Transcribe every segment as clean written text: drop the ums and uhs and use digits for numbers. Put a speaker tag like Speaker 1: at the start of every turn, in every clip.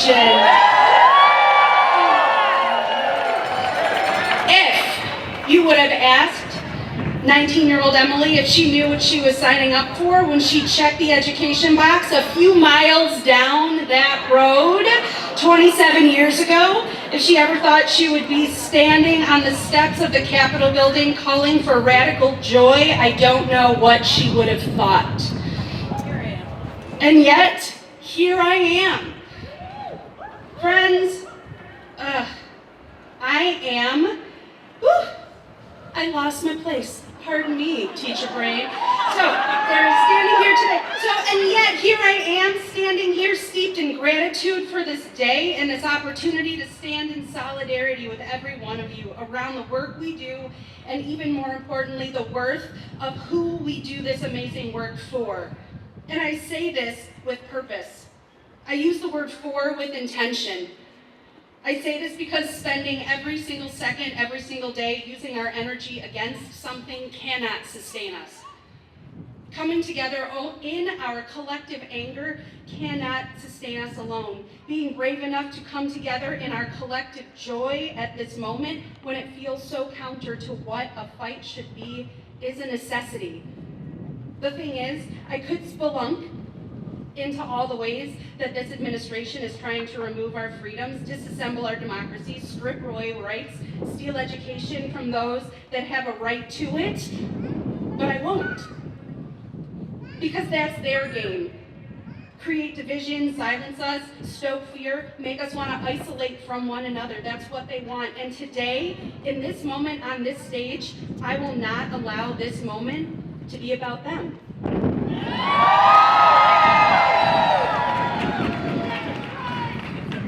Speaker 1: education. If you would have asked 19-year-old Emily if she knew what she was signing up for when she checked the education box a few miles down that road 27 years ago, if she ever thought she would be standing on the steps of the Capitol building calling for radical joy, I don't know what she would have thought. And yet, here I am. Friends, I lost my place. Pardon me, teacher brain. So, they're standing here today. And yet, here I am, standing here steeped in gratitude for this day and this opportunity to stand in solidarity with every one of you around the work we do, and even more importantly, the worth of who we do this amazing work for. And I say this with purpose. I use the word "for" with intention. I say this because spending every single second, every single day, using our energy against something cannot sustain us. Coming together in our collective anger cannot sustain us alone. Being brave enough to come together in our collective joy at this moment, when it feels so counter to what a fight should be, is a necessity. The thing is, I could spelunk into all the ways that this administration is trying to remove our freedoms, disassemble our democracy, strip away rights, steal education from those that have a right to it, but I won't. Because that's their game. Create division, silence us, stoke fear, make us want to isolate from one another. That's what they want. And today, in this moment on this stage, I will not allow this moment to be about them.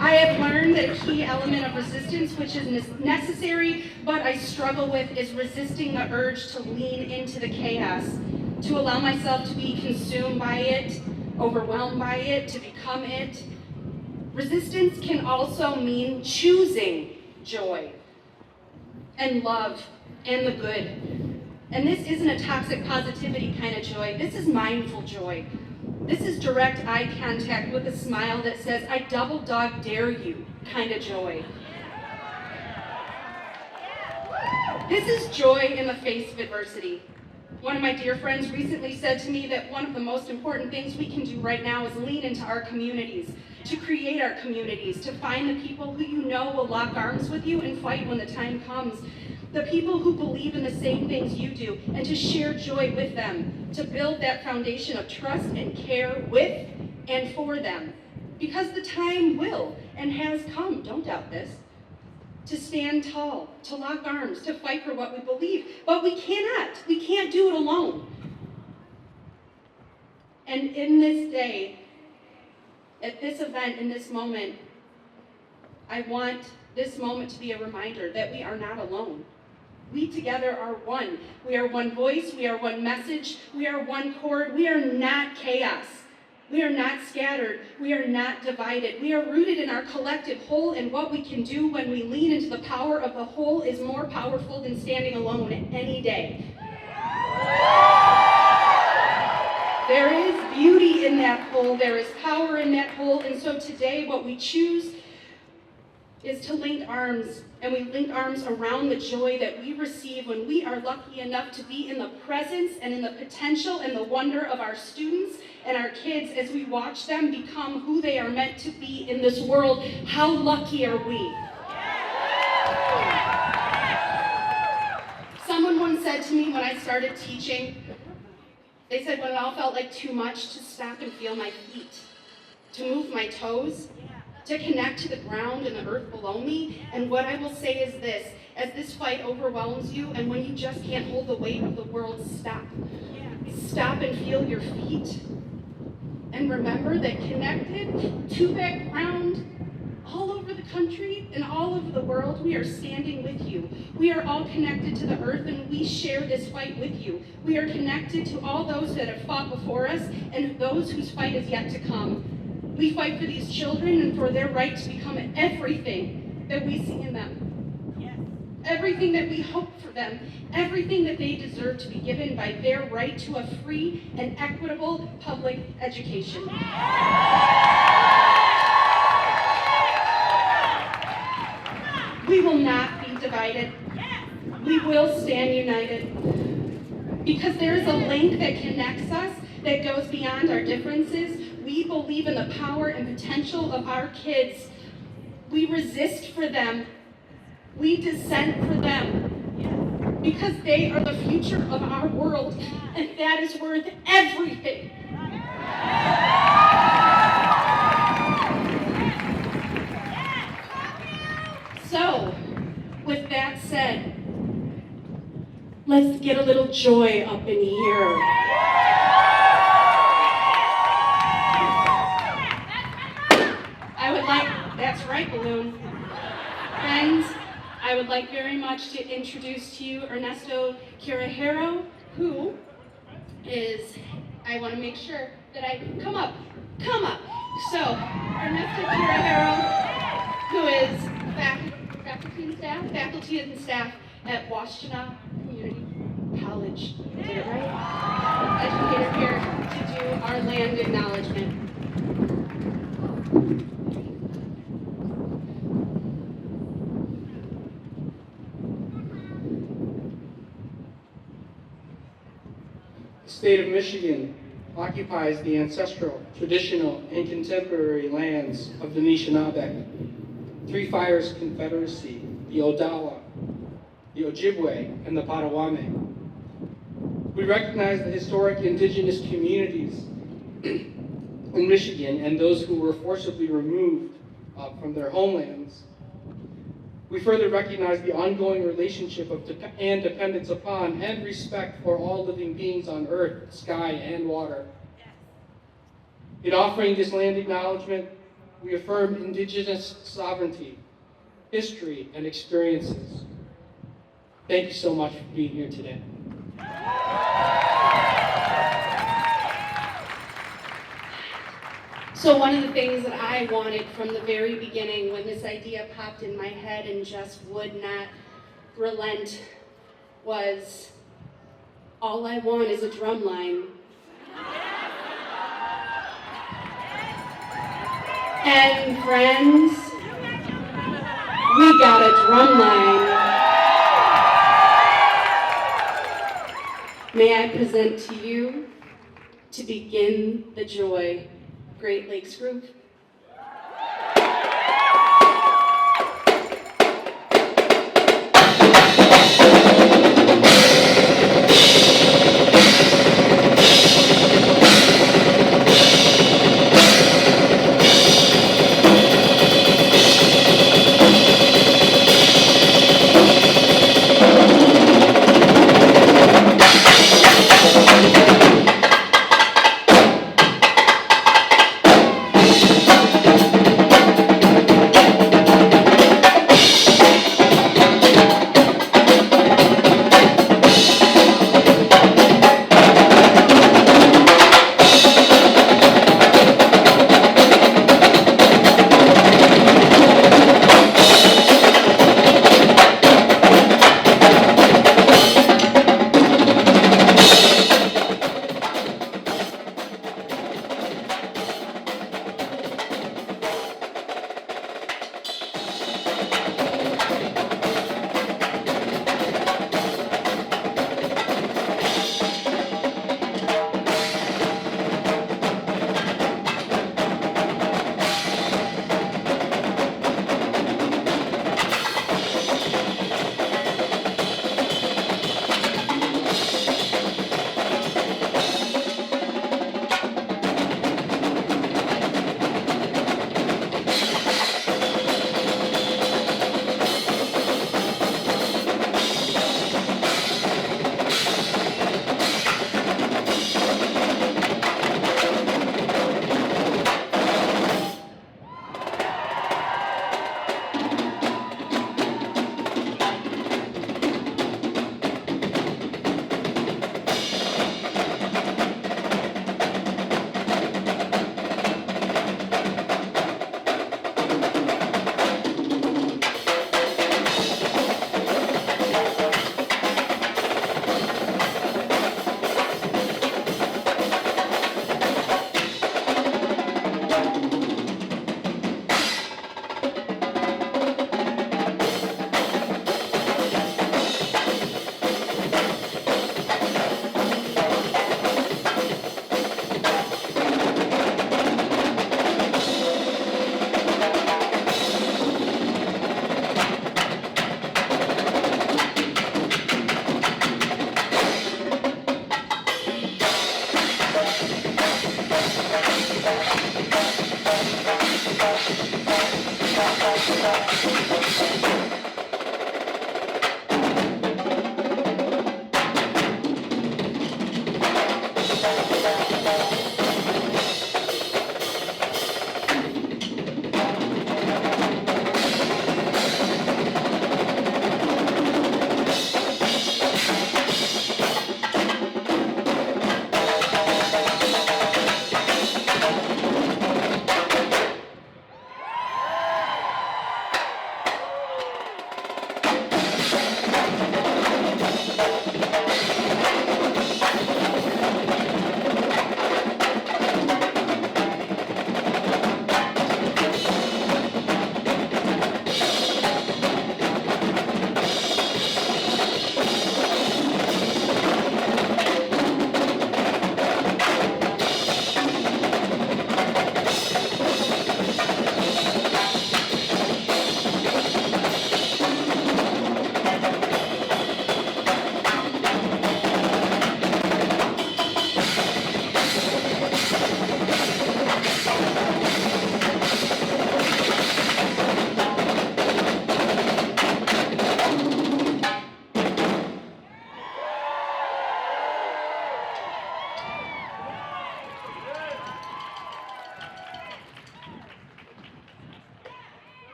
Speaker 1: I have learned that a key element of resistance, which is necessary, but I struggle with, is resisting the urge to lean into the chaos, to allow myself to be consumed by it, overwhelmed by it, to become it. Resistance can also mean choosing joy and love and the good. And this isn't a toxic positivity kind of joy. This is mindful joy. This is direct eye contact with a smile that says, "I double dog dare you," kind of joy. This is joy in the face of adversity. One of my dear friends recently said to me that one of the most important things we can do right now is lean into our communities, to create our communities, to find the people who you know will lock arms with you and fight when the time comes. The people who believe in the same things you do, and to share joy with them, to build that foundation of trust and care with and for them. Because the time will and has come, don't doubt this, to stand tall, to lock arms, to fight for what we believe. But we can't do it alone. And in this day, at this event, in this moment, I want this moment to be a reminder that we are not alone. We together are one. We are one voice, we are one message, we are one chord. We are not chaos. We are not scattered. We are not divided. We are rooted in our collective whole, and what we can do when we lean into the power of the whole is more powerful than standing alone any day. There is beauty in that whole, there is power in that whole, and so today what we choose is to link arms, and we link arms around the joy that we receive when we are lucky enough to be in the presence and in the potential and the wonder of our students and our kids as we watch them become who they are meant to be in this world. How lucky are we? Someone once said to me when I started teaching, they said when it all felt like too much, to stop and feel my feet, to move my toes, to connect to the ground and the earth below me. And what I will say is this: as this fight overwhelms you and when you just can't hold the weight of the world, stop. Stop and feel your feet. And remember that connected to that ground, all over the country and all over the world, we are standing with you. We are all connected to the earth, and we share this fight with you. We are connected to all those that have fought before us and those whose fight is yet to come. We fight for these children and for their right to become everything that we see in them. Yes. Everything that we hope for them, everything that they deserve to be given by their right to a free and equitable public education. stand united. Because there is a link that connects us that goes beyond our differences. We believe in the power and potential of our kids. We resist for them. We dissent for them. Because they are the future of our world, and that is worth everything. So, with that said, let's get a little joy up in here. That's right, Balloon. Friends, I would like very much to introduce to you Ernesto Kirihiro, who is, I want to make sure that I, come up. So, Ernesto Kirihiro, who is faculty and staff at Washtenaw Community College. Did it right? Educator here to do our land acknowledgement.
Speaker 2: The state of Michigan occupies the ancestral, traditional, and contemporary lands of the Anishinaabe, Three Fires Confederacy, the Odawa, the Ojibwe, and the Potawatomi. We recognize the historic indigenous communities in Michigan and those who were forcibly removed from their homelands. We further recognize the ongoing relationship of and dependence upon and respect for all living beings on earth, sky, and water. In offering this land acknowledgement, we affirm indigenous sovereignty, history, and experiences. Thank you so much for being here today.
Speaker 1: So one of the things that I wanted from the very beginning when this idea popped in my head and just would not relent was, all I want is a drum line. And friends, we got a drum line. May I present to you, to begin the joy, Great Lakes Group.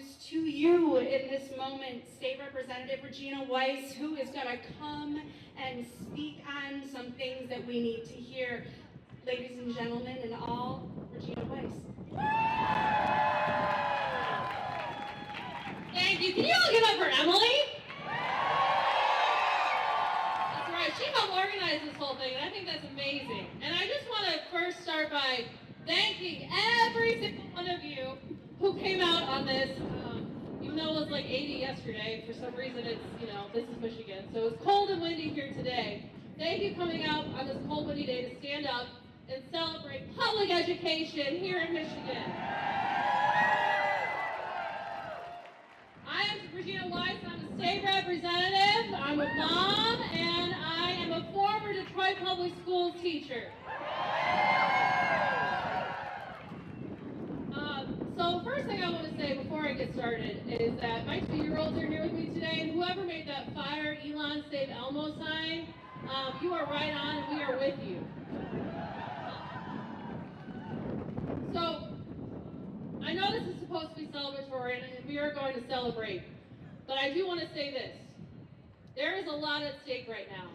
Speaker 1: introduce to you in this moment State Representative Regina Weiss, who is going to come and speak on some things that we need to hear. Ladies and gentlemen, and all, Regina Weiss.
Speaker 3: Thank you. Can you all give up for Emily? That's right. She helped organize this whole thing, and I think that's amazing. And I just want to first start by thanking every single one of you who came out on this. Even though it was like 80 yesterday, for some reason it's, this is Michigan. So it's cold and windy here today. Thank you coming out on this cold, windy day to stand up and celebrate public education here in Michigan. I am Regina Weiss. I'm a state representative. I'm a mom, and I am a former Detroit Public Schools teacher. So first thing I want to say before I get started is that my 2-year-olds are here with me today, and whoever made that Fire Elon Save Elmo sign, you are right on, and we are with you. So I know this is supposed to be celebratory, and we are going to celebrate, but I do want to say this. There is a lot at stake right now,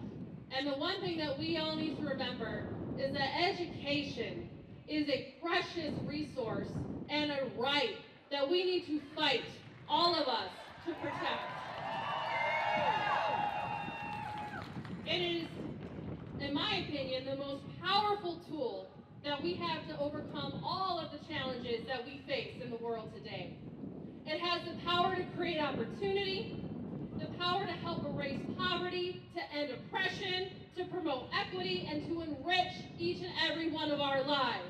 Speaker 3: and the one thing that we all need to remember is that education is a precious resource and a right that we need to fight, all of us, to protect. It is, in my opinion, the most powerful tool that we have to overcome all of the challenges that we face in the world today. It has the power to create opportunity, the power to help erase poverty, to end oppression, to promote equity, and to enrich each and every one of our lives.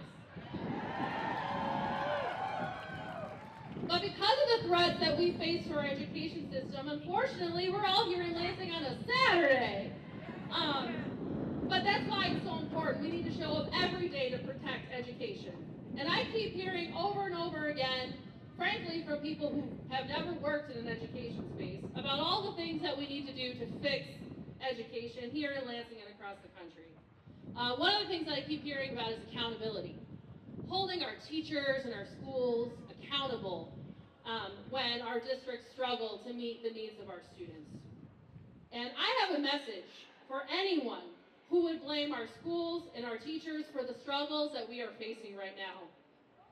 Speaker 3: But because of the threats that we face to our education system, unfortunately, we're all here in Lansing on a Saturday. But that's why it's so important. We need to show up every day to protect education. And I keep hearing over and over again, frankly, from people who have never worked in an education space, about all the things that we need to do to fix education here in Lansing and across the country. One of the things that I keep hearing about is accountability. Holding our teachers and our schools accountable when our districts struggle to meet the needs of our students. And I have a message for anyone who would blame our schools and our teachers for the struggles that we are facing right now.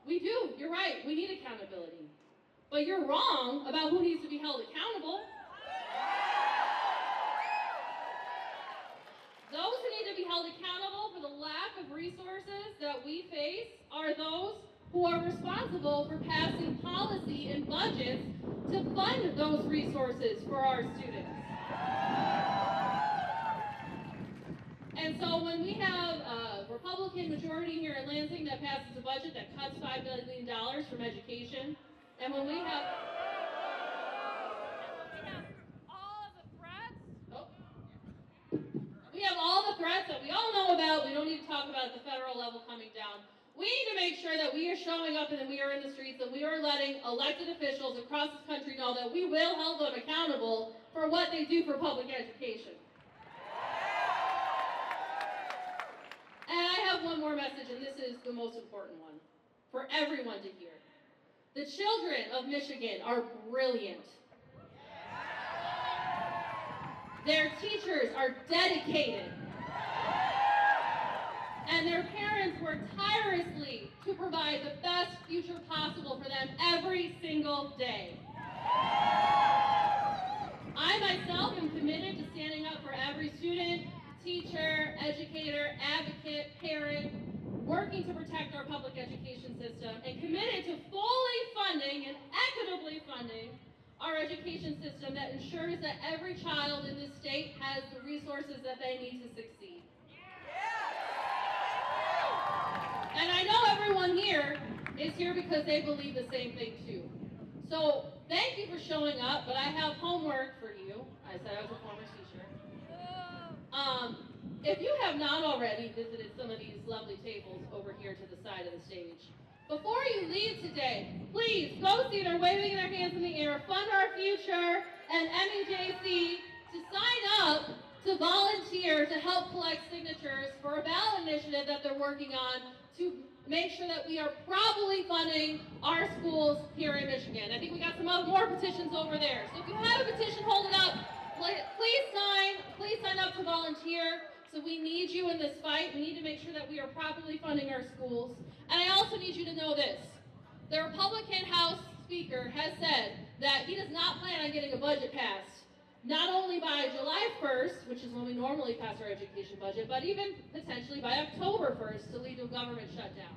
Speaker 3: We do, you're right, we need accountability. But you're wrong about who needs to be held accountable. Those who need to be held accountable for the lack of resources that we face are those who are responsible for passing policy and budgets to fund those resources for our students. And so when we have a Republican majority here in Lansing that passes a budget that cuts $5 billion from education, and when we have all of the threats, we have all the threats that we all know about, we don't need to talk about at the federal level coming down. We need to make sure that we are showing up and that we are in the streets, and we are letting elected officials across this country know that we will hold them accountable for what they do for public education. And I have one more message, and this is the most important one for everyone to hear. The children of Michigan are brilliant. Their teachers are dedicated. And their parents work tirelessly to provide the best future possible for them every single day. I myself am committed to standing up for every student, teacher, educator, advocate, parent, working to protect our public education system, and committed to fully funding and equitably funding our education system that ensures that every child in this state has the resources that they need to succeed. And I know everyone here is here because they believe the same thing too. So thank you for showing up, but I have homework for you. I said I was a former teacher. If you have not already visited some of these lovely tables over here to the side of the stage, before you leave today, please go see they're waving their hands in the air, Fund Our Future and MEJC to sign up to volunteer to help collect signatures for a ballot initiative that they're working on to make sure that we are properly funding our schools here in Michigan. I think we got some more petitions over there. So if you have a petition, hold it up. Please sign up to volunteer. So we need you in this fight. We need to make sure that we are properly funding our schools. And I also need you to know this. The Republican House Speaker has said that he does not plan on getting a budget passed, not only by July 1st, which is when we normally pass our education budget, but even potentially by October 1st to lead to a government shutdown.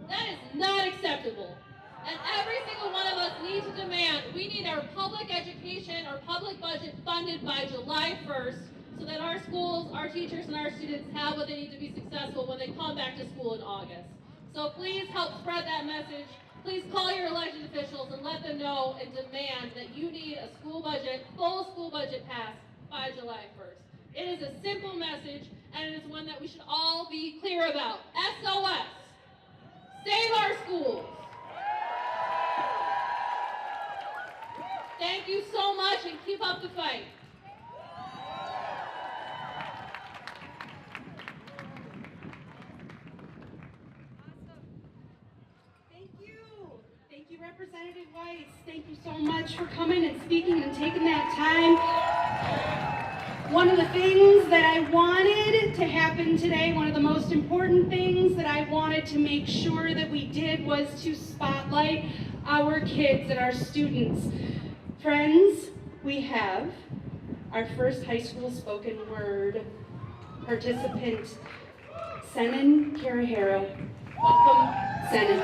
Speaker 3: That is not acceptable. And every single one of us needs to demand, we need our public education, our public budget funded by July 1st so that our schools, our teachers, and our students have what they need to be successful when they come back to school in August. So please help spread that message. Please call your elected officials and let them know and demand that you need a school budget, full school budget passed by July 1st. It is a simple message, and it is one that we should all be clear about. SOS. Save our schools. Thank you so much, and keep up the fight.
Speaker 1: Thank you, Representative Weiss. Thank you so much for coming and speaking and taking that time. One of the things that I wanted to happen today, one of the most important things that I wanted to make sure that we did was to spotlight our kids and our students. Friends, we have our first high school spoken word participant, Senan Karahara. Welcome, Senan.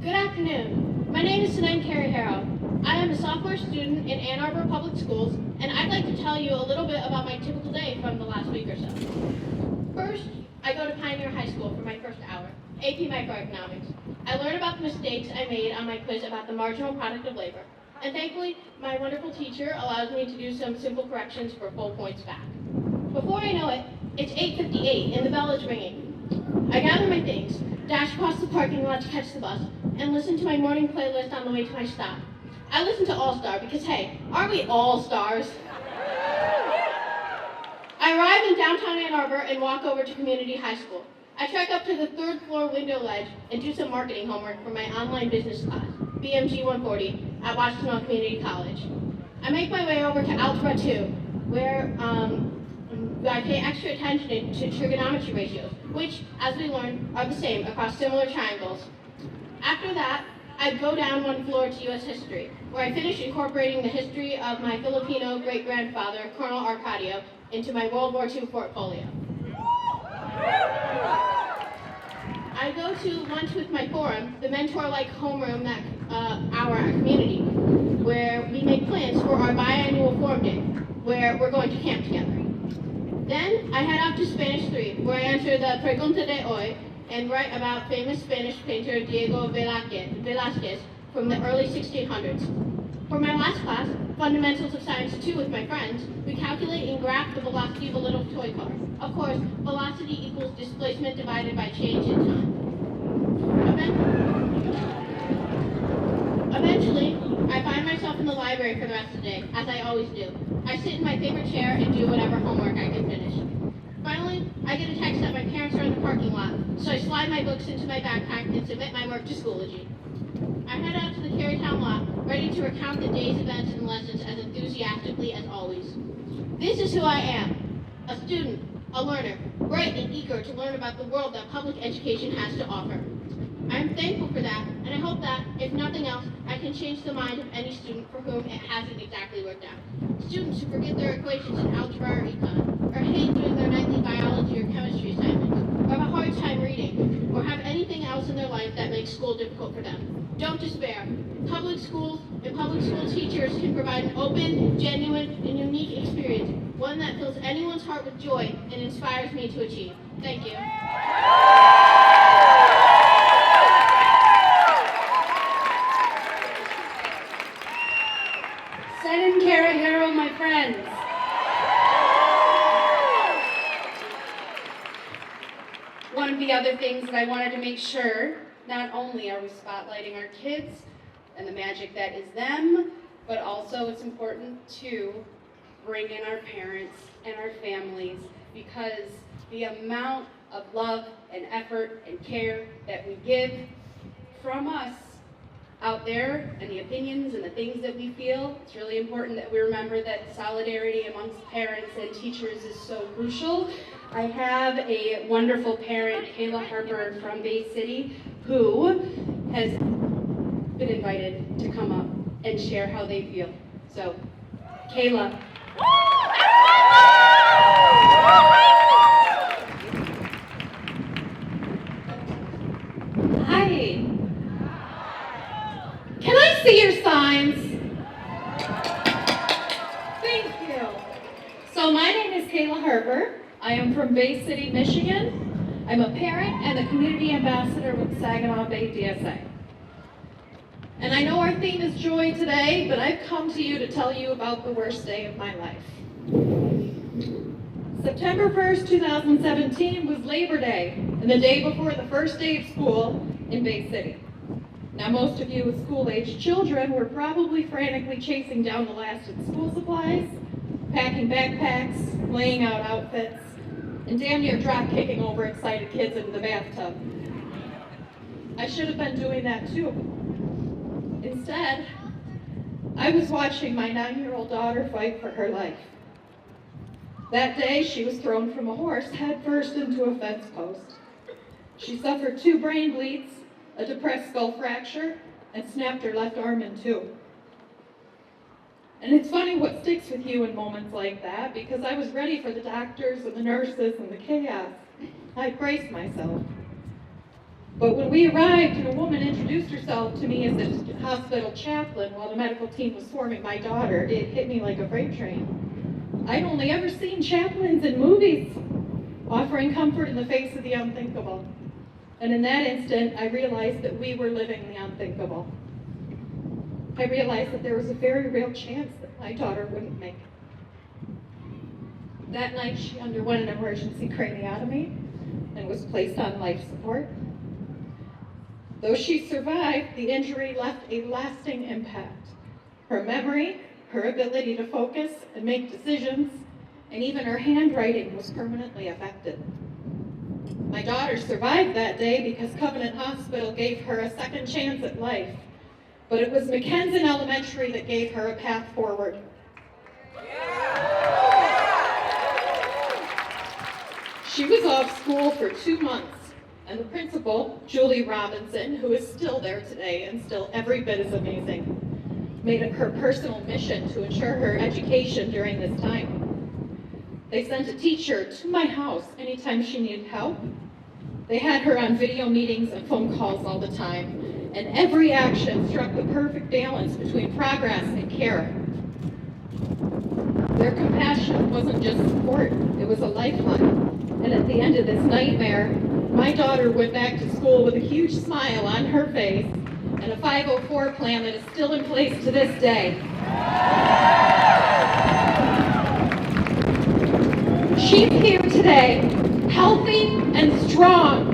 Speaker 4: Good afternoon. My name is Senan Karahara. I am a sophomore student in Ann Arbor Public Schools, and I'd like to tell you a little bit about my typical day from the last week or so. First, I go to Pioneer High School for my first hour, AP Microeconomics. I learn about the mistakes I made on my quiz about the marginal product of labor, and thankfully, my wonderful teacher allows me to do some simple corrections for full points back. Before I know it, it's 8:58 and the bell is ringing. I gather my things, dash across the parking lot to catch the bus, and listen to my morning playlist on the way to my stop. I listen to All Star because, hey, aren't we all stars? I arrive in downtown Ann Arbor and walk over to Community High School. I trek up to the third floor window ledge and do some marketing homework for my online business class, BMG 140, at Washington Community College. I make my way over to Algebra 2, where I pay extra attention to trigonometry ratios, which, as we learned, are the same across similar triangles. After that, I go down one floor to U.S. history, where I finish incorporating the history of my Filipino great-grandfather, Colonel Arcadio, into my World War II portfolio. I go to lunch with my forum, the mentor-like homeroom that our community, where we make plans for our biannual forum day, where we're going to camp together. Then I head out to Spanish 3, where I answer the Pregunta de Hoy and write about famous Spanish painter Diego Velázquez from the early 1600s. For my last class, Fundamentals of Science 2 with my friends, we calculate and graph the velocity of a little toy car. Of course, velocity equals displacement divided by change in time. Eventually, I find myself in the library for the rest of the day, as I always do. I sit in my favorite chair and do whatever homework I can finish. Finally, I get a text that my parents are in the parking lot, so I slide my books into my backpack and submit my work to Schoology. I head out to the Carytown lot, ready to recount the day's events and lessons as enthusiastically as always. This is who I am, a student, a learner, bright and eager to learn about the world that public education has to offer. I am thankful for that, and I hope that, if nothing else, I can change the mind of any student for whom it hasn't exactly worked out. Students who forget their equations in algebra or econ, or hate doing their nightly biology or chemistry assignments, or have a hard time reading, or have anything else in their life that makes school difficult for them. Don't despair. Public schools and public school teachers can provide an open, genuine, and unique experience, one that fills anyone's heart with joy and inspires me to achieve. Thank you.
Speaker 1: Senan Karahara, my friends. One of the the other things that I wanted to make sure, not only are we spotlighting our kids and the magic that is them, but also it's important to bring in our parents and our families, because the amount of love and effort and care that we give from us out there and the opinions and the things that we feel, it's really important that we remember that solidarity amongst parents and teachers is so crucial. I have a wonderful parent, Kayla Harper from Bay City, who has been invited to come up and share how they feel. So, Kayla. Hi. Can I see your signs? Thank you. So my name is Kayla Harper. I am from Bay City, Michigan. I'm a parent and a community ambassador with Saginaw Bay DSA. And I know our theme is joy today, but I've come to you to tell you about the worst day of my life. September 1st, 2017 was Labor Day, and the day before the first day of school in Bay City. Now, most of you with school-aged children were probably frantically chasing down the last of the school supplies, packing backpacks, laying out outfits, and damn near drop-kicking overexcited kids into the bathtub. I should have been doing that too. Instead, I was watching my 9-year-old daughter fight for her life. That day, she was thrown from a horse headfirst into a fence post. She suffered 2 brain bleeds, a depressed skull fracture, and snapped her left arm in 2. And it's funny what sticks with you in moments like that, because I was ready for the doctors and the nurses and the chaos. I braced myself. But when we arrived and a woman introduced herself to me as the hospital chaplain while the medical team was swarming my daughter, it hit me like a freight train. I'd only ever seen chaplains in movies, offering comfort in the face of the unthinkable. And in that instant, I realized that we were living the unthinkable. I realized that there was a very real chance that my daughter wouldn't make it. That night, she underwent an emergency craniotomy and was placed on life support. Though she survived, the injury left a lasting impact. Her memory, her ability to focus and make decisions, and even her handwriting was permanently affected. My daughter survived that day because Covenant Hospital gave her a second chance at life, but it was Mackenzie Elementary that gave her a path forward. She was off school for 2 months, and the principal, Julie Robinson, who is still there today and still every bit as amazing, made it her personal mission to ensure her education during this time. They sent a teacher to my house anytime she needed help. They had her on video meetings and phone calls all the time, and every action struck the perfect balance between progress and care. Their compassion wasn't just support, it was a lifeline. And at the end of this nightmare, my daughter went back to school with a huge smile on her face and a 504 plan that is still in place to this day. She's here today, healthy and strong.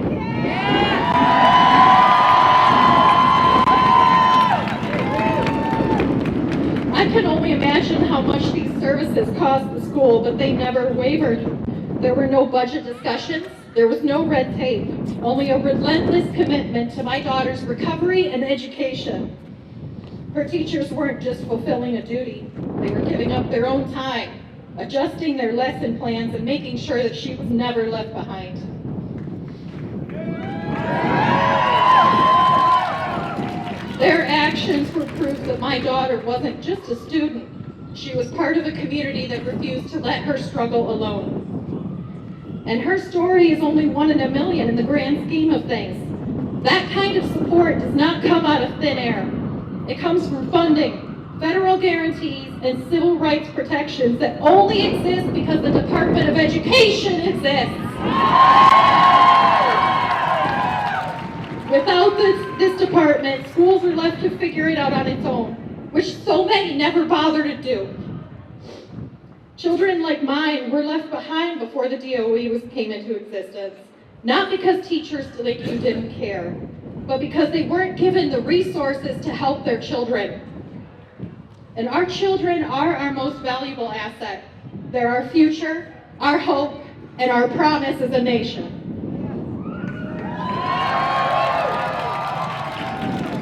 Speaker 1: I can only imagine how much these services cost the school, but they never wavered. There were no budget discussions. There was no red tape, only a relentless commitment to my daughter's recovery and education. Her teachers weren't just fulfilling a duty. They were giving up their own time, adjusting their lesson plans, and making sure that she was never left behind. Their actions were proof that my daughter wasn't just a student. She was part of a community that refused to let her struggle alone. And her story is only 1 in a million in the grand scheme of things. That kind of support does not come out of thin air. It comes from funding, federal guarantees, and civil rights protections that only exist because the Department of Education exists. Without this department, schools are left to figure it out on its own, which so many never bother to do. Children like mine were left behind before the DOE came into existence.
Speaker 3: Not because teachers like you didn't care, but because they weren't given the resources to help their children. And our children are our most valuable asset. They're our future, our hope, and our promise as a nation.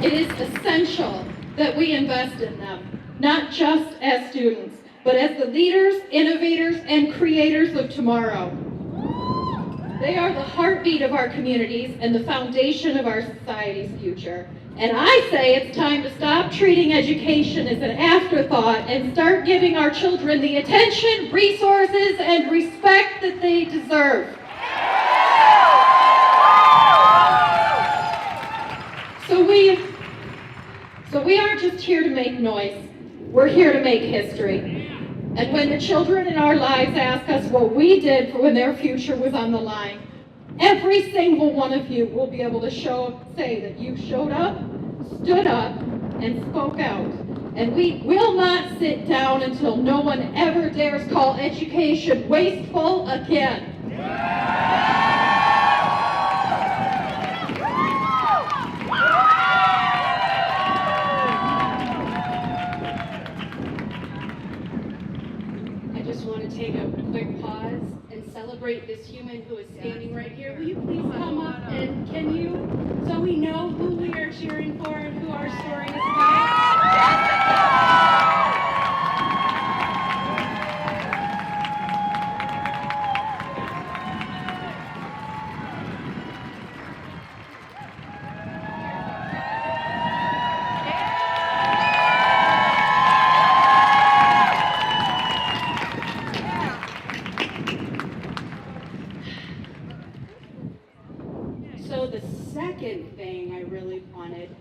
Speaker 3: It is essential that we invest in them, not just as students, but as the leaders, innovators, and creators of tomorrow. They are the heartbeat of our communities and the foundation of our society's future. And I say it's time to stop treating education as an afterthought and start giving our children the attention, resources, and respect that they deserve. So we aren't just here to make noise. We're here to make history. And when the children in our lives ask us what we did for when their future was on the line, every single one of you will be able to say that you showed up, stood up, and spoke out. And we will not sit down until no one ever dares call education wasteful again.
Speaker 1: I just want to take a quick pause and celebrate this human who is standing right here. Will you please come up and can you, so we know who we are cheering for and who our story is about? So the second thing I really wanted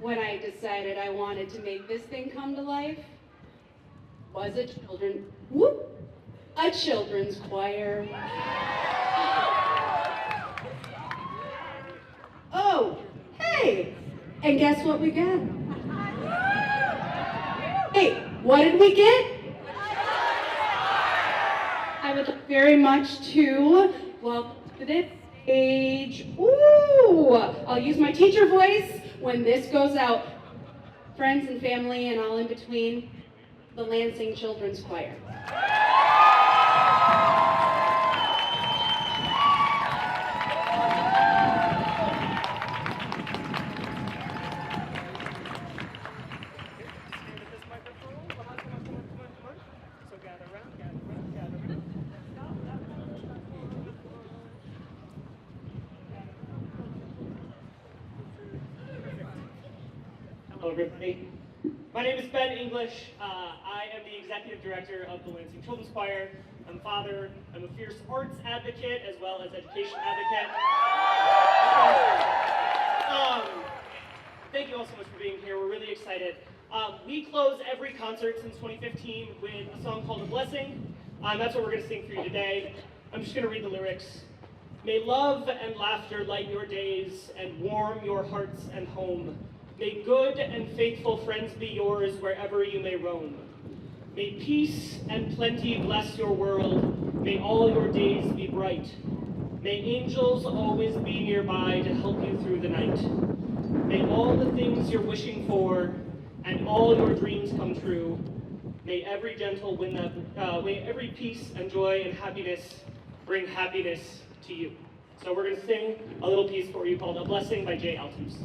Speaker 1: when I decided I wanted to make this thing come to life was a children's choir. Oh, hey, and guess what we got? Hey, what did we get? I would like very much to welcome to this stage. Ooh, I'll use my teacher voice when this goes out. Friends and family and all in between, the Lansing Children's Choir.
Speaker 5: Hello, everybody. My name is Ben English. I am the executive director of the Lansing Children's Choir. I'm a father. I'm a fierce arts advocate as well as education advocate. Thank you all so much for being here. We're really excited. We close every concert since 2015 with a song called A Blessing. That's what we're going to sing for you today. I'm just going to read the lyrics. May love and laughter light your days and warm your hearts and home. May good and faithful friends be yours wherever you may roam. May peace and plenty bless your world. May all your days be bright. May angels always be nearby to help you through the night. May all the things you're wishing for and all your dreams come true. May every gentle wind may every peace and joy and happiness bring happiness to you. So we're going to sing a little piece for you called A Blessing by Jay Altus.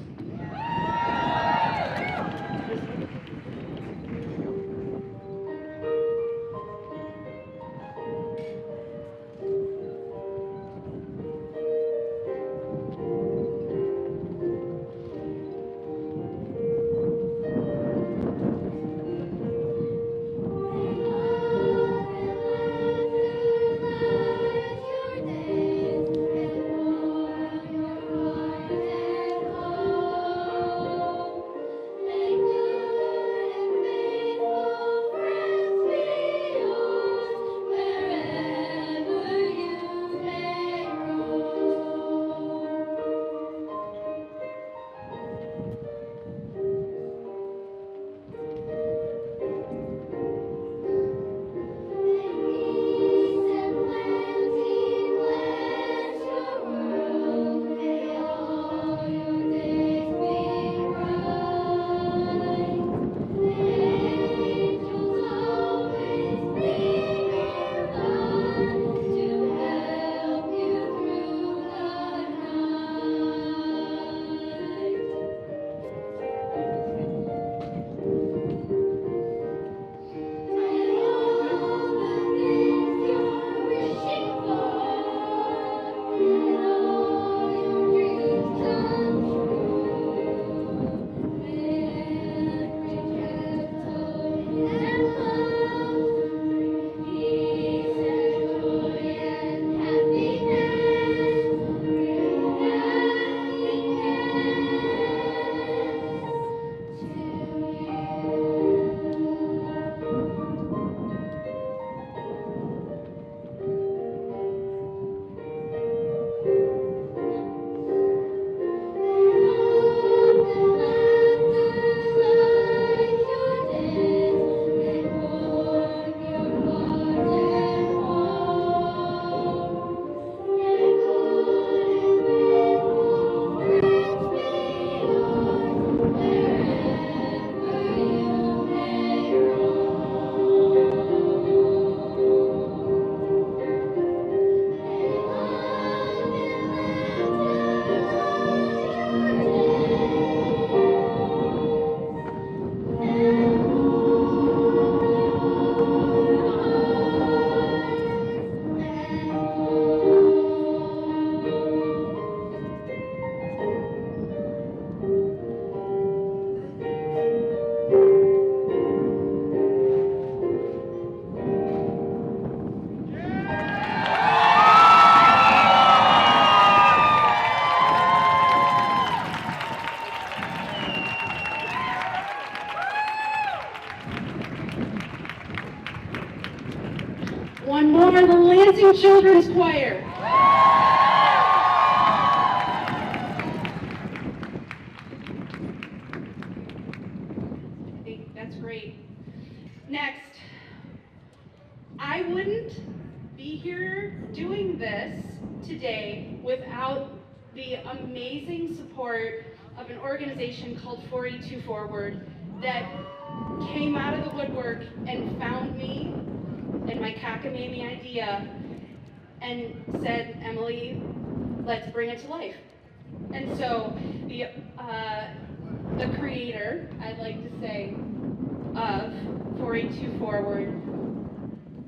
Speaker 1: Lansing Children's Choir. I think that's great. Next, I wouldn't be here doing this today without the amazing support of an organization called 482 Forward that came out of the woodwork and found me and my cockamamie idea and said, Emily, let's bring it to life. And so the creator, I'd like to say, of 482 Forward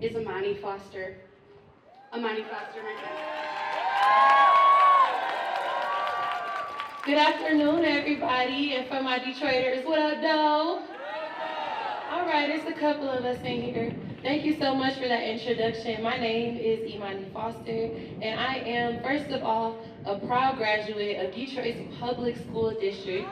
Speaker 1: is Amani Foster. Amani Foster, my friend.
Speaker 6: Good afternoon, everybody, and for my Detroiters, what up, though? All right, there's a couple of us in here. Thank you so much for that introduction. My name is Imani Foster, and I am, first of all, a proud graduate of Detroit's public school district.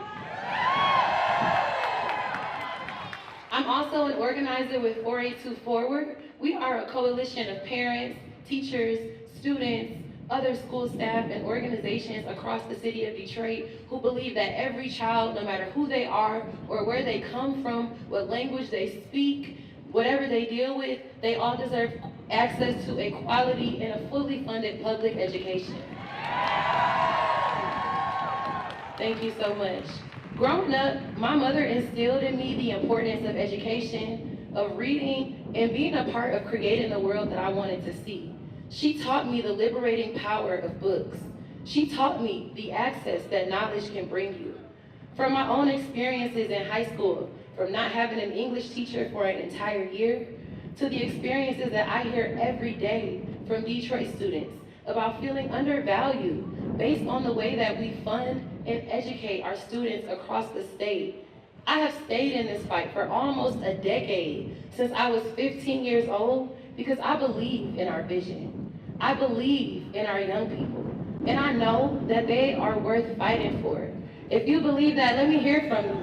Speaker 6: I'm also an organizer with 482 Forward. We are a coalition of parents, teachers, students, other school staff, and organizations across the city of Detroit who believe that every child, no matter who they are or where they come from, what language they speak, whatever they deal with, they all deserve access to a quality and a fully funded public education. Thank you so much. Growing up, my mother instilled in me the importance of education, of reading, and being a part of creating the world that I wanted to see. She taught me the liberating power of books. She taught me the access that knowledge can bring you. From my own experiences in high school, from not having an English teacher for an entire year, to the experiences that I hear every day from Detroit students about feeling undervalued based on the way that we fund and educate our students across the state. I have stayed in this fight for almost a decade, since I was 15 years old, because I believe in our vision. I believe in our young people, and I know that they are worth fighting for. If you believe that, let me hear from you.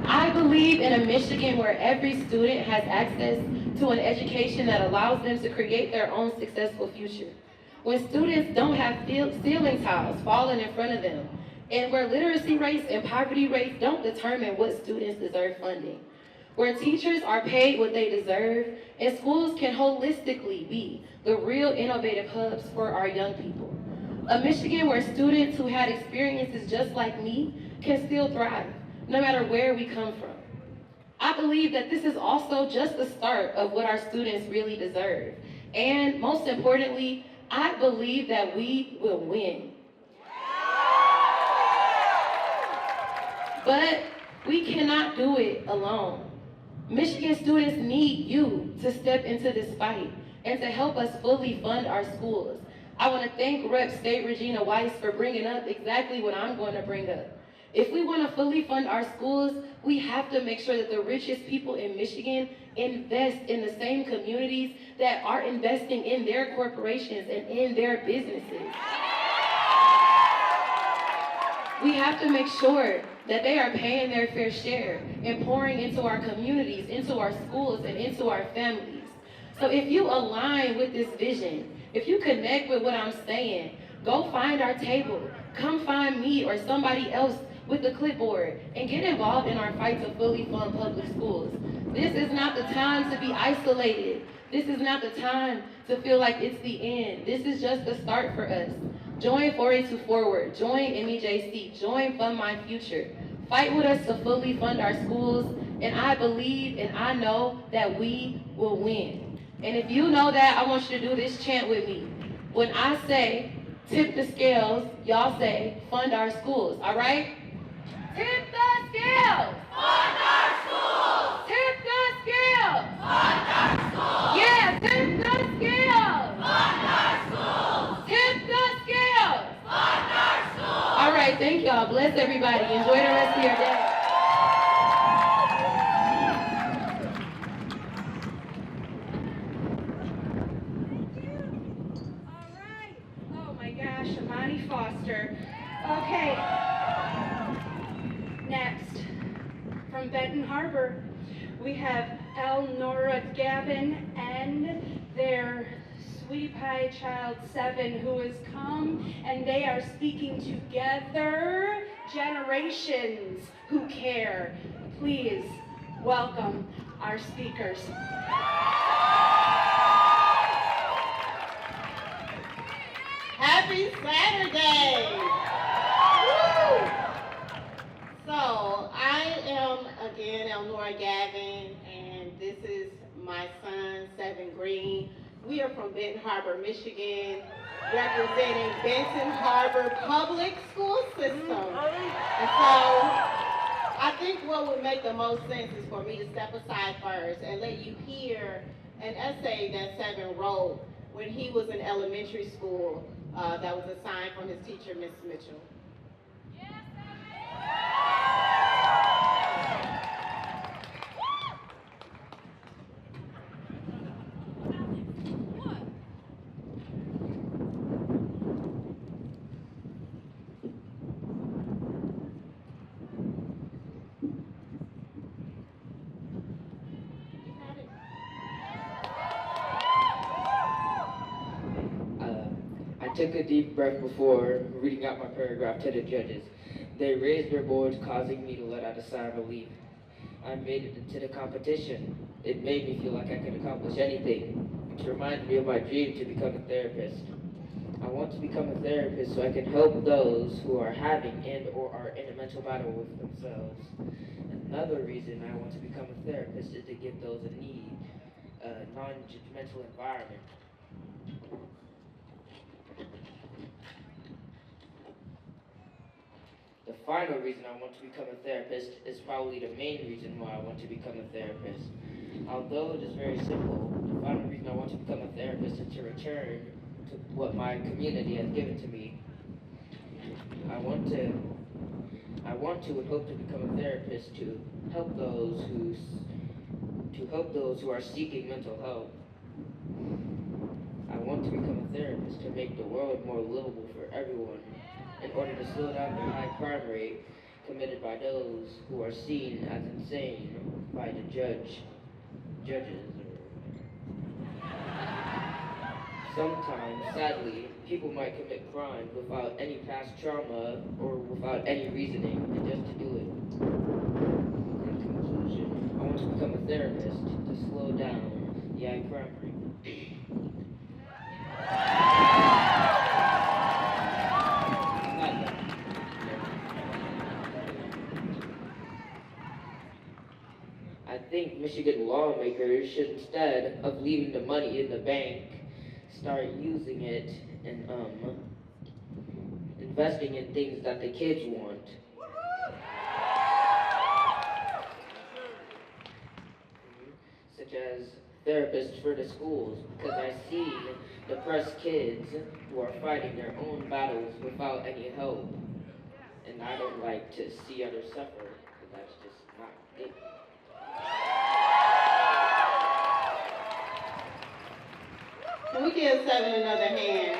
Speaker 6: I believe in a Michigan where every student has access to an education that allows them to create their own successful future. When students don't have ceiling tiles falling in front of them, and where literacy rates and poverty rates don't determine what students deserve funding. Where teachers are paid what they deserve, and schools can holistically be the real innovative hubs for our young people. A Michigan where students who had experiences just like me can still thrive, no matter where we come from. I believe that this is also just the start of what our students really deserve. And most importantly, I believe that we will win. But we cannot do it alone. Michigan students need you to step into this fight and to help us fully fund our schools. I want to thank Rep. State Regina Weiss for bringing up exactly what I'm going to bring up. If we want to fully fund our schools, we have to make sure that the richest people in Michigan invest in the same communities that are investing in their corporations and in their businesses. We have to make sure that they are paying their fair share and pouring into our communities, into our schools, and into our families. So if you align with this vision, if you connect with what I'm saying, go find our table. Come find me or somebody else with the clipboard and get involved in our fight to fully fund public schools. This is not the time to be isolated. This is not the time to feel like it's the end. This is just the start for us. Join 482 Forward, join MEJC, join Fund My Future. Fight with us to fully fund our schools, and I believe and I know that we will win. And if you know that, I want you to do this chant with me. When I say, tip the scales, y'all say, fund our schools, all right? Tip the scales! Fund our schools! Tip the scales! Fund our schools! Yeah, tip the scales! Fund our schools! Tip the scales! Fund our schools! All right, thank y'all. Bless everybody. Enjoy the rest of your day.
Speaker 1: All right. Oh my gosh, Amani Foster. Okay. Next, from Benton Harbor, we have Elnora Gavin and their sweetie pie child 7 who has come, and they are speaking together, generations who care. Please welcome our speakers.
Speaker 7: Happy Saturday! Woo! So, I am again Elnora Gavin, and this is my son, Seven Green. We are from Benton Harbor, Michigan, representing Benton Harbor Public School System. And so, I think what would make the most sense is for me to step aside first and let you hear an essay that Seven wrote when he was in elementary school that was assigned from his teacher, Miss Mitchell.
Speaker 8: I took a deep breath before reading out my paragraph to the judges. They raised their boards, causing me to let out a sigh of relief. I made it into the competition. It made me feel like I could accomplish anything. It reminded me of my dream to become a therapist. I want to become a therapist so I can help those who are having and or are in a mental battle with themselves. Another reason I want to become a therapist is to give those in need a non-judgmental environment. The final reason I want to become a therapist is probably the main reason why I want to become a therapist. Although it is very simple, the final reason I want to become a therapist is to return to what my community has given to me. I want to and hope to become a therapist to help those who are seeking mental health. I want to become a therapist to make the world more livable for everyone, in order to slow down the high crime rate committed by those who are seen as insane by the judges. Sometimes, sadly, people might commit crimes without any past trauma or without any reasoning, and just to do it. In conclusion, I want to become a therapist to slow down the high crime rate. I think Michigan lawmakers should, instead of leaving the money in the bank, start using it and investing in things that the kids want. Such as therapists for the schools, because I see depressed kids who are fighting their own battles without any help. And I don't like to see others suffer, because that's just not it.
Speaker 7: Can we give Seven another hand?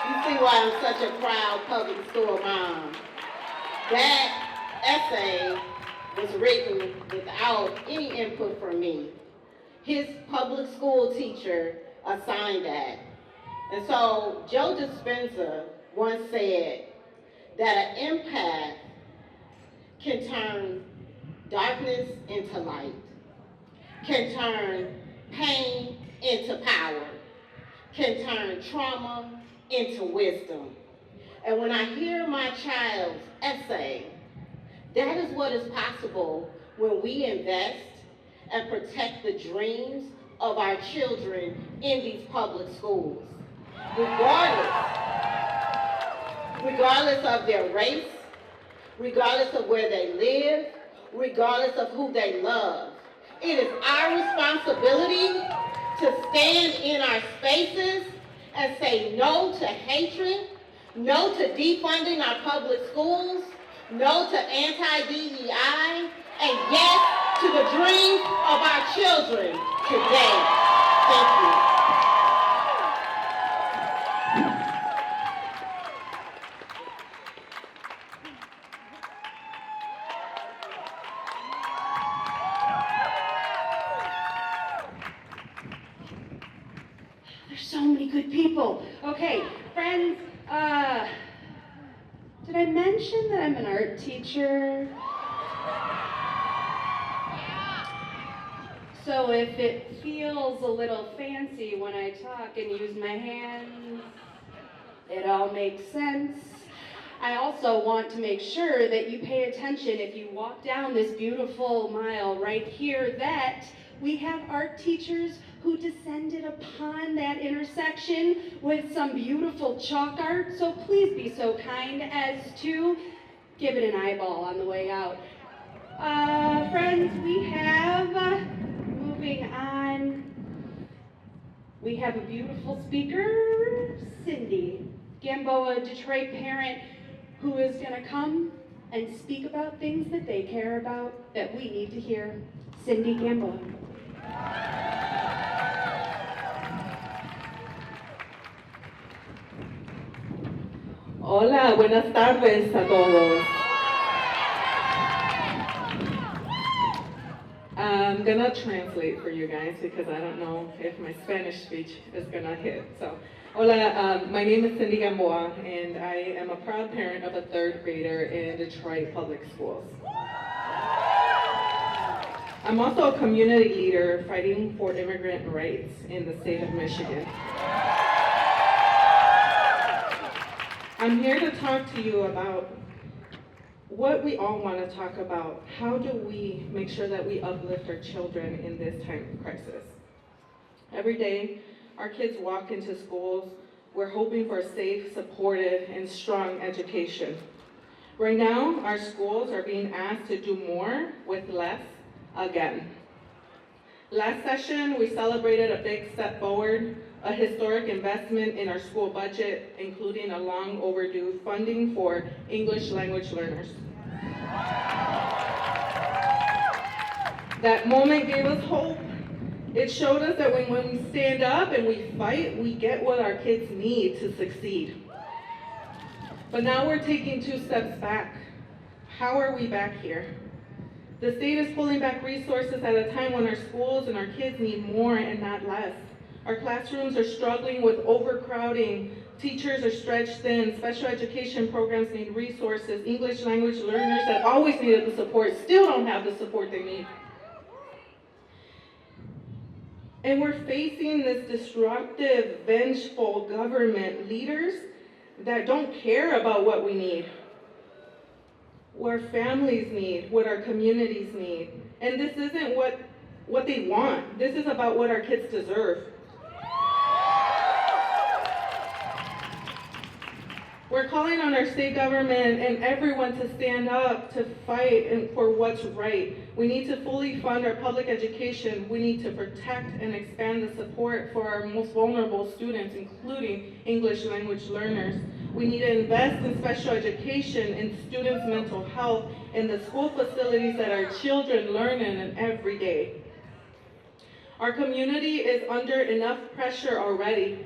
Speaker 7: You see why I'm such a proud public school mom. That essay was written without any input from me. His public school teacher assigned that. And so Joe Dispenza once said that an empath can turn darkness into light, can turn pain into power, can turn trauma into wisdom. And when I hear my child's essay, that is what is possible when we invest and protect the dreams of our children in these public schools. Regardless of their race, regardless of where they live, regardless of who they love. It is our responsibility to stand in our spaces and say no to hatred, no to defunding our public schools, no to anti-DEI, and yes to the dreams of our children today. Thank you.
Speaker 1: good people. Okay, friends, did I mention that I'm an art teacher? So if it feels a little fancy when I talk and use my hands, it all makes sense. I also want to make sure that you pay attention if you walk down this beautiful mile right here that we have art teachers who descended upon that intersection with some beautiful chalk art. So please be so kind as to give it an eyeball on the way out. Friends, we have, moving on, we have a beautiful speaker, Cindy Gamboa, Detroit parent, who is going to come and speak about things that they care about that we need to hear. Cindy Gamboa.
Speaker 9: Hola, buenas tardes a todos. I'm gonna translate for you guys because I don't know if my Spanish speech is gonna hit. So, hola, my name is Cindy Gamboa, and I am a proud parent of a third grader in Detroit Public Schools. I'm also a community leader fighting for immigrant rights in the state of Michigan. I'm here to talk to you about what we all want to talk about. How do we make sure that we uplift our children in this time of crisis? Every day, our kids walk into schools. We're hoping for a safe, supportive, and strong education. Right now, our schools are being asked to do more with less again. Last session, we celebrated a big step forward, a historic investment in our school budget, including a long overdue funding for English language learners. That moment gave us hope. It showed us that when we stand up and we fight, we get what our kids need to succeed. But now we're taking 2 steps back. How are we back here? The state is pulling back resources at a time when our schools and our kids need more and not less. Our classrooms are struggling with overcrowding. Teachers are stretched thin. Special education programs need resources. English language learners that always needed the support still don't have the support they need. And we're facing this disruptive, vengeful government leaders that don't care about what we need, what our families need, what our communities need. And this isn't what they want. This is about what our kids deserve. We're calling on our state government and everyone to stand up, to fight for what's right. We need to fully fund our public education. We need to protect and expand the support for our most vulnerable students, including English language learners. We need to invest in special education, in students' mental health, in the school facilities that our children learn in every day. Our community is under enough pressure already.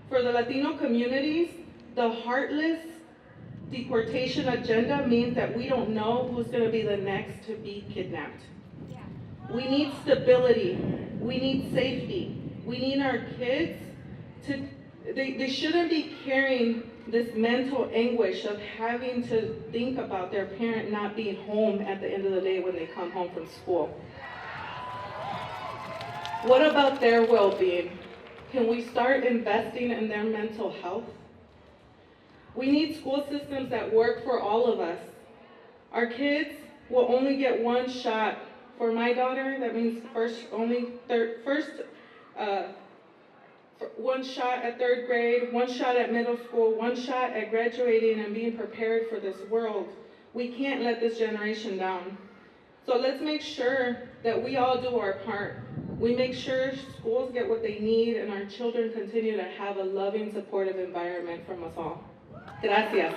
Speaker 9: For the Latino communities, the heartless deportation agenda means that we don't know who's going to be the next to be kidnapped. We need stability. We need safety. We need our kids to, they shouldn't be carrying this mental anguish of having to think about their parent not being home at the end of the day when they come home from school. What about their well-being? Can we start investing in their mental health? We need school systems that work for all of us. Our kids will only get 1 shot. For my daughter, that means one shot at 3rd grade, 1 shot at middle school, 1 shot at graduating and being prepared for this world. We can't let this generation down. So let's make sure that we all do our part. We make sure schools get what they need and our children continue to have a loving, supportive environment from us all. Gracias.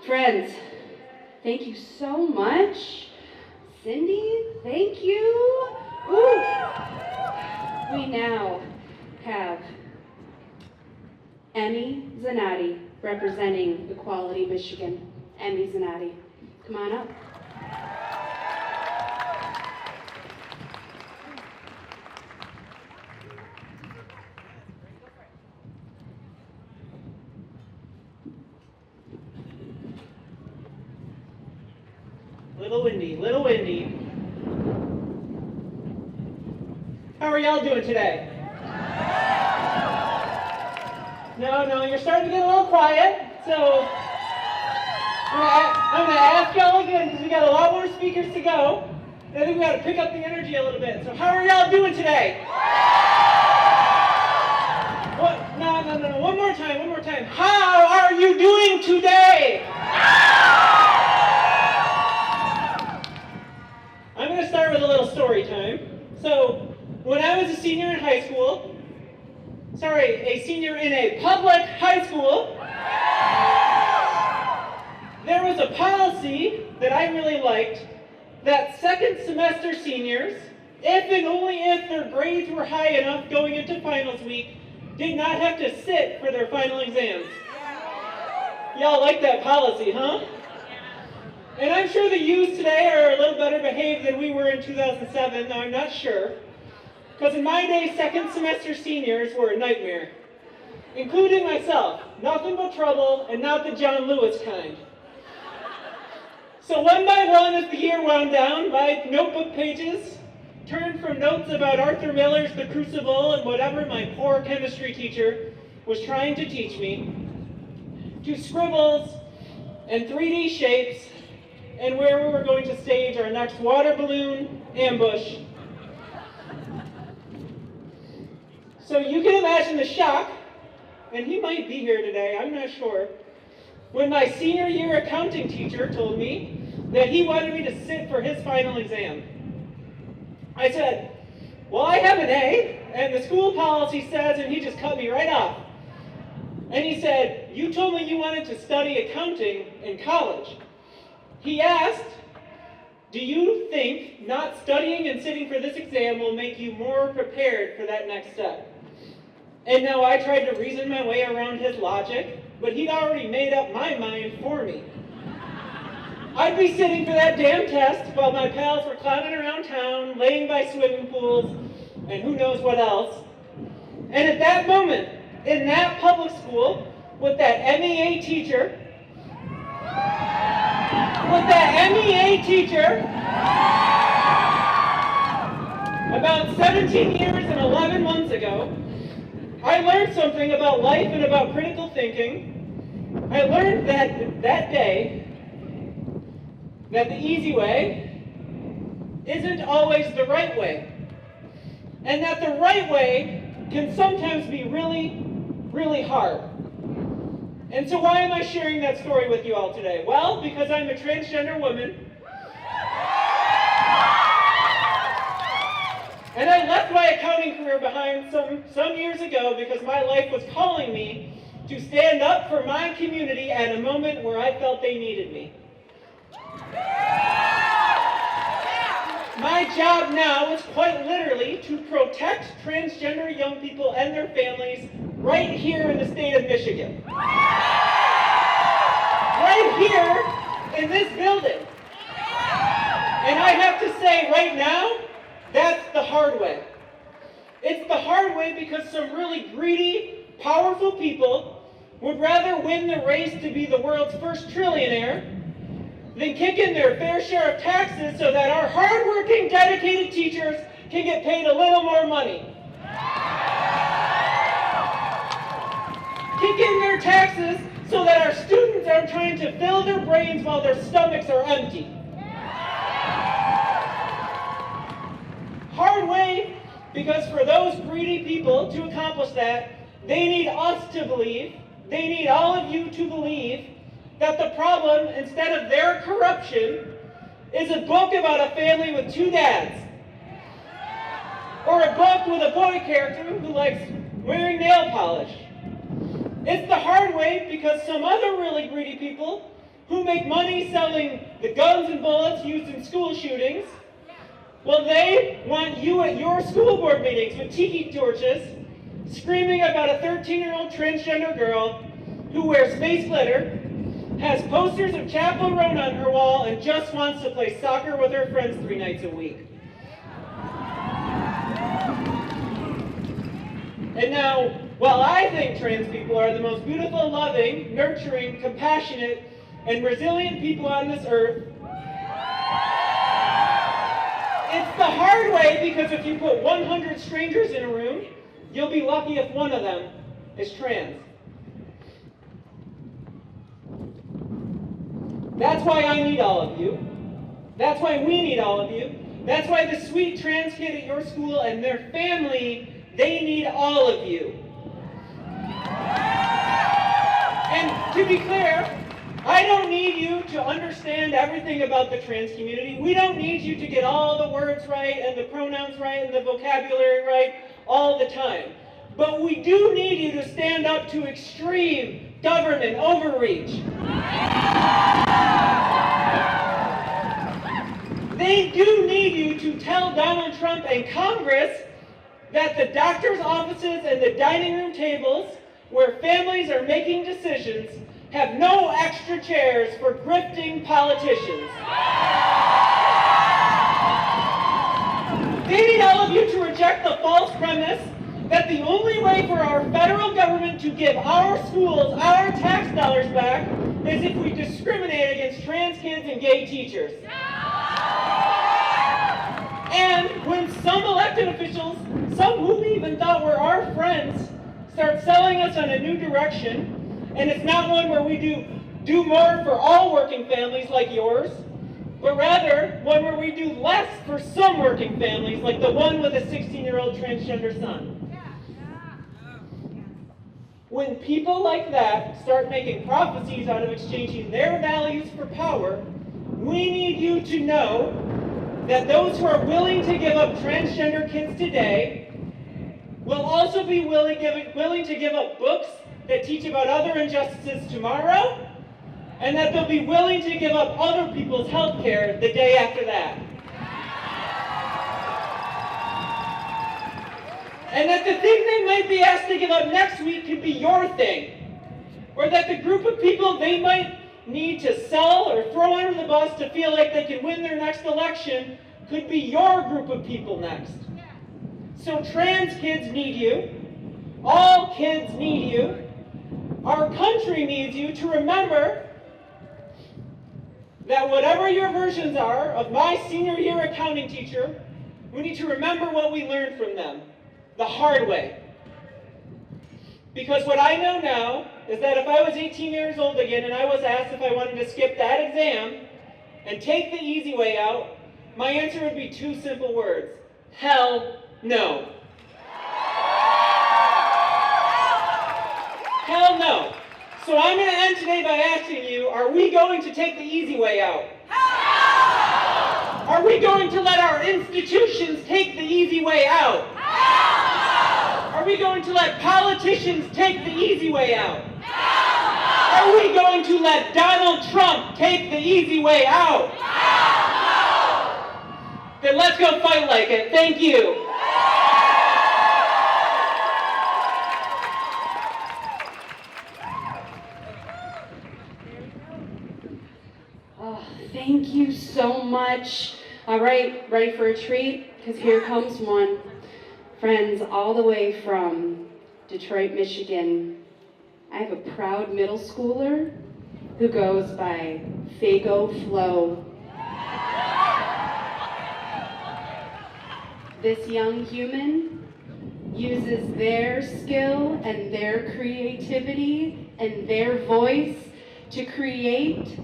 Speaker 1: Friends, Thank you so much. Cindy, thank you. Ooh. We now have Emmy Zanotti representing Equality Michigan. Emmy Zanotti, come on up.
Speaker 5: Little windy, little windy. How are y'all doing today? No, you're starting to get a little quiet, so I'm going to ask y'all again because we got a lot more speakers to go. And I think we got to pick up the energy a little bit. So how are y'all doing today? What? No. One more time. How are you doing today? I'm going to start with a little story time. So, when I was a senior in high school, a senior in a public high school, there was a policy that I really liked that second semester seniors, if and only if their grades were high enough going into finals week, did not have to sit for their final exams. Y'all like that policy, huh? And I'm sure the youth today are a little better behaved than we were in 2007, though I'm not sure. Because in my day, second semester seniors were a nightmare. Including myself. Nothing but trouble, and not the John Lewis kind. So one by one, as the year wound down, my notebook pages turned from notes about Arthur Miller's The Crucible and whatever my poor chemistry teacher was trying to teach me, to scribbles and 3D shapes, and where we were going to stage our next water balloon ambush. So you can imagine the shock, and he might be here today, I'm not sure, when my senior year accounting teacher told me that he wanted me to sit for his final exam. I said, well, I have an A, and the school policy says, and he just cut me right off. And he said, you told me you wanted to study accounting in college. He asked, do you think not studying and sitting for this exam will make you more prepared for that next step? And now I tried to reason my way around his logic, but he'd already made up my mind for me. I'd be sitting for that damn test while my pals were clowning around town, laying by swimming pools, and who knows what else. And at that moment, in that public school, with that MEA teacher, about 17 years and 11 months ago, I learned something about life and about critical thinking. I learned that day that the easy way isn't always the right way. And that the right way can sometimes be really, really hard. And so why am I sharing that story with you all today? Well, because I'm a transgender woman. And I left my accounting career behind some years ago because my life was calling me to stand up for my community at a moment where I felt they needed me. My job now is quite literally to protect transgender young people and their families right here in the state of Michigan. Right here in this building. And I have to say right now, that's the hard way. It's the hard way because some really greedy, powerful people would rather win the race to be the world's first trillionaire than kick in their fair share of taxes so that our hardworking, dedicated teachers can get paid a little more money. Kick in their taxes so that our students aren't trying to fill their brains while their stomachs are empty. Hard way, because for those greedy people to accomplish that, they need us to believe, they need all of you to believe, that the problem, instead of their corruption, is a book about a family with two dads. Or a book with a boy character who likes wearing nail polish. It's the hard way because some other really greedy people who make money selling the guns and bullets used in school shootings, well, they want you at your school board meetings with tiki torches, screaming about a 13-year-old transgender girl who wears space glitter, has posters of Chappell Roan on her wall, and just wants to play soccer with her friends 3 nights a week. And now, while I think trans people are the most beautiful, loving, nurturing, compassionate, and resilient people on this earth, it's the hard way, because if you put 100 strangers in a room, you'll be lucky if one of them is trans. That's why I need all of you. That's why we need all of you. That's why the sweet trans kid at your school and their family, they need all of you. And to be clear, I don't need you to understand everything about the trans community. We don't need you to get all the words right and the pronouns right and the vocabulary right all the time. But we do need you to stand up to extreme government overreach. They do need you to tell Donald Trump and Congress that the doctor's offices and the dining room tables where families are making decisions have no extra chairs for grifting politicians. They need all of you to reject the false premise that the only way for our federal government to give our schools our tax dollars back is if we discriminate against trans kids and gay teachers. And when some elected officials, some who we even thought were our friends, start selling us on a new direction, and it's not one where we do more for all working families like yours, but rather one where we do less for some working families, like the one with a 16-year-old transgender son. When people like that start making prophecies out of exchanging their values for power, we need you to know that those who are willing to give up transgender kids today will also be willing to give up books that teach about other injustices tomorrow, and that they'll be willing to give up other people's health care the day after that. And that the thing they might be asked to give up next week could be your thing. Or that the group of people they might need to sell or throw under the bus to feel like they can win their next election could be your group of people next. So trans kids need you. All kids need you. Our country needs you to remember that whatever your versions are of my senior year accounting teacher, we need to remember what we learned from them, the hard way. Because what I know now is that if I was 18 years old again and I was asked if I wanted to skip that exam and take the easy way out, my answer would be 2 simple words: hell no. Hell no. So I'm going to end today by asking you, are we going to take the easy way out? Are we going to let our institutions take the easy way out? Are we going to let politicians take the easy way out? Are we going to let Donald Trump take the easy way out? Then let's go fight like it. Thank you.
Speaker 1: Oh, thank you so much. All right, ready for a treat? Because here comes one. Friends, all the way from Detroit, Michigan, I have a proud middle schooler who goes by Fago Flo. This young human uses their skill and their creativity and their voice to create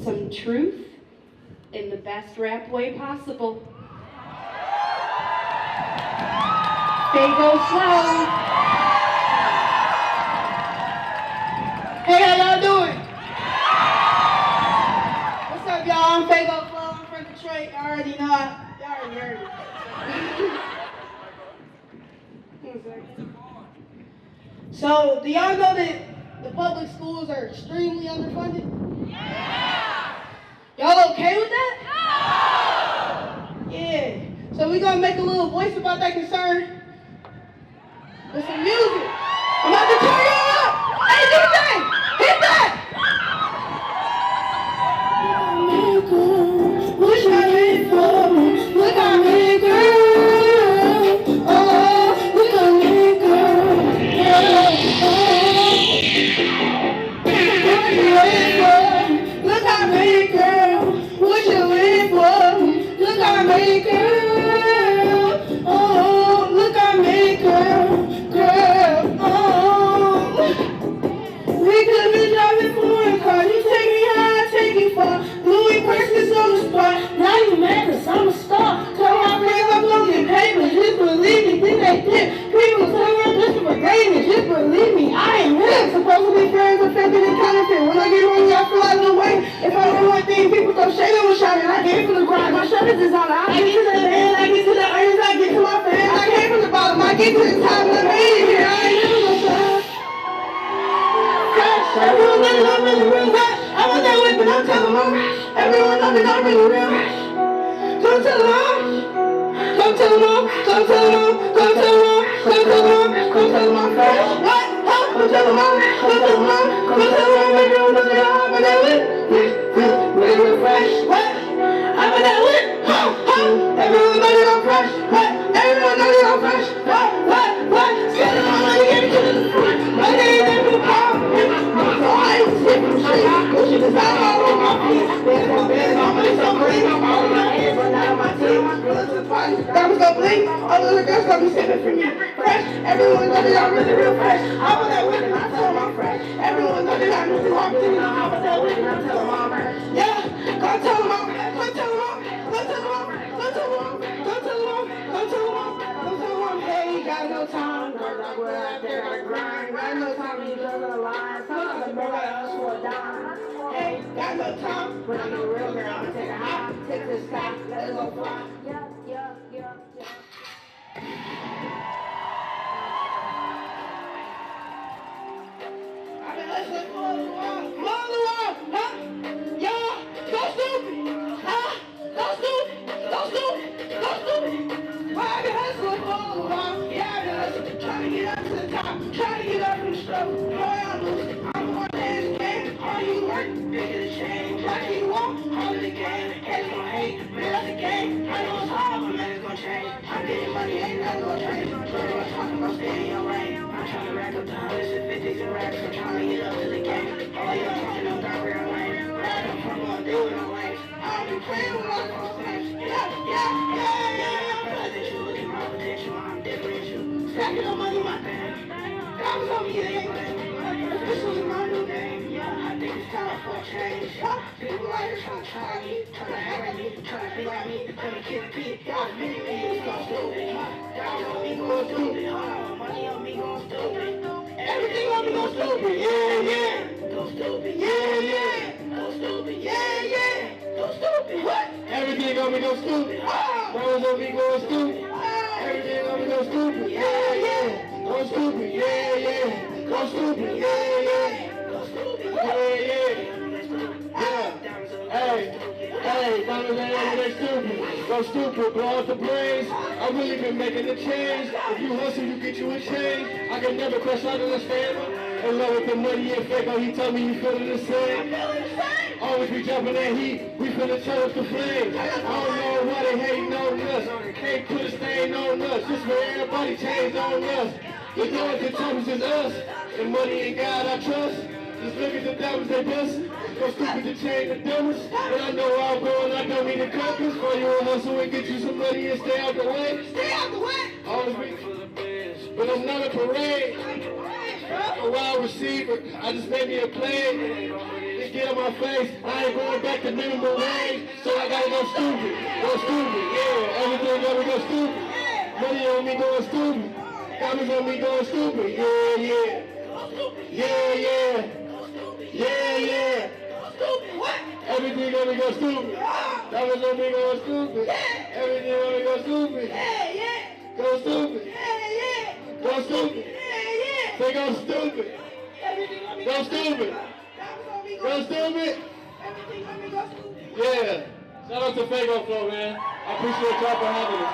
Speaker 1: some truth in the best rap way possible. Fago Flo.
Speaker 7: Hey, how y'all doing? What's up, y'all? I'm Fago Flo. I'm from Detroit. Y'all already know. Y'all already heard it. So, do y'all know that the public schools are extremely underfunded?
Speaker 9: Y'all okay with that? Yeah. So we're gonna make a little voice about that concern with some music. I'm about to turn y'all up. Hey DJ, hit that! Wish I made for look at me, girl. Oh, look at me, girl. Look at me, girl. What you waiting for? Look at me, girl. Oh, look at me, girl. Girl, oh. We could be driving foreign cars. You take me high, I take you far. Louis purses on the spot. Now you mad 'cause I'm a star. Tell my friends I'm gonna get paid, but just believe me, think they did. People tell me I'm just for greatness. Just believe me, I ain't him. Supposed to be friends with faking and counterfeit. When I get money, I feel like no way. If I do one thing, people throw shade on my shining. I came from the grind, my shirt is designer. I get to the land, I get to the earnings, I get to my fans. I came from the bottom, I get to the top, and I made it here. I ain't never gonna stop. Everyone know that I'm really real rich. I want that whip and I'm telling them. Everyone know that I'm really real rich. Don't tell them. Don't tell them. Don't tell them. Don't tell them. Don't tell them. Don't tell them I'm fresh. What? Huh? Don't tell them. Don't tell them. Don't tell them. Everyone know that I'm that whip. Real fresh. What? I'm that whip. Everyone know that I'm fresh. What? Everyone know that I'm fresh. What? Spending my money, give it to the front. My name is the power. So I ain't sitting from street. Pushing this out all on my feet. There's no bed, my money so clean. I'm all in my hands, but not on my team. Girls to the party, diamonds go blink. All of the girls gonna be sipping for me. Fresh, everyone know that I'm really real fresh. I want that whip and I tell them I'm fresh. Everyone know that I'm really hard to know. I want that whip and I tell them I'm fresh. Yeah, go tell them I'm fresh. Go tell them I'm fresh. Go tell them I'm fresh. Go tell them I'm fresh. Go tell them I'm fresh. Go tell them I'm fresh. Go tell them I'm hey, got no time. Girls like we're out there like grind. Got no time to use the line. Sometimes the bro got us for a dime. Hey, got no time. When I'm a real girl, I'ma take a hop. Take this sky, let it go fly. Yeah. I've been listening for a while. Huh? Yeah, go stupid. Huh? Go stupid. Well, I've been hustling for a while. Yeah, I've been hustling. Trying to get up to the top. Trying to get up from the struggle. Boy, I'm losing. I'm the one that is the game. All you work, bigger the change. Like you walk, harder the game. Heads gon' hate, man, that's the game. I know it's hard, but man, it's gon' change. I'm getting money, ain't nothing gon' change. Everyone's talking about staying in your lane. I'm trying to rack up the hundreds and fifties and racks. I'm trying to get up to the game. All y'all talking about real lane. Ride up from one day with no lanes. I'll be playing with my close names. Yeah. I'm glad that you look at my potential. I'm different than you. Stacking up money, my thing. I was on me, it ain't bad. This was my new name. Yeah, I think it's time for a change. People out here trying to try me, trying to hang me, trying to be like me, trying to kill me. Y'all me, it's gon' stupid. Y'all on me going stupid. Money on me going stupid. Everything on me going stupid. Yeah. Go stupid. Yeah. Go stupid. Yeah. Go stupid. What? Everything on me go stupid. Rose on me going stupid. Everything on me go stupid. Yeah. Go stupid. Yeah. Go stupid. Yeah. Go stupid. Yeah. Hey, diamonds ain't everything stupid. Go stupid, blow out the brains. I really been making a change. If you hustle, you get you a change. I can never crush out in a stammer. In love with the money and fake, he told me you feeling the same. Always be jumping that heat, we finna turn up the flame. I don't know why they hating on us. Can't put a stain on us, just for everybody change on us. The know the times is us, and money and God I trust. Just look at the diamonds they bust. Go stupid to change the dumbest. But I know where I'm going, I don't need a compass. For you a hustle and get you some money and stay out the way. Stay out the way! Always be for the biz, but I'm not a parade. A wide receiver, I just made me a play. Just get on my face, I ain't going back to minimum wage. So I gotta go stupid, yeah. Everything on me go stupid. Money on me going stupid. Diamonds on me going stupid, yeah. Everything on me go stupid. Diamonds on me going stupid. Everything on me go stupid. Go stupid. Go stupid. Say go stupid. Go stupid. Go stupid.
Speaker 10: Yeah. Shout out to Fago Flow, man. I appreciate y'all for having us.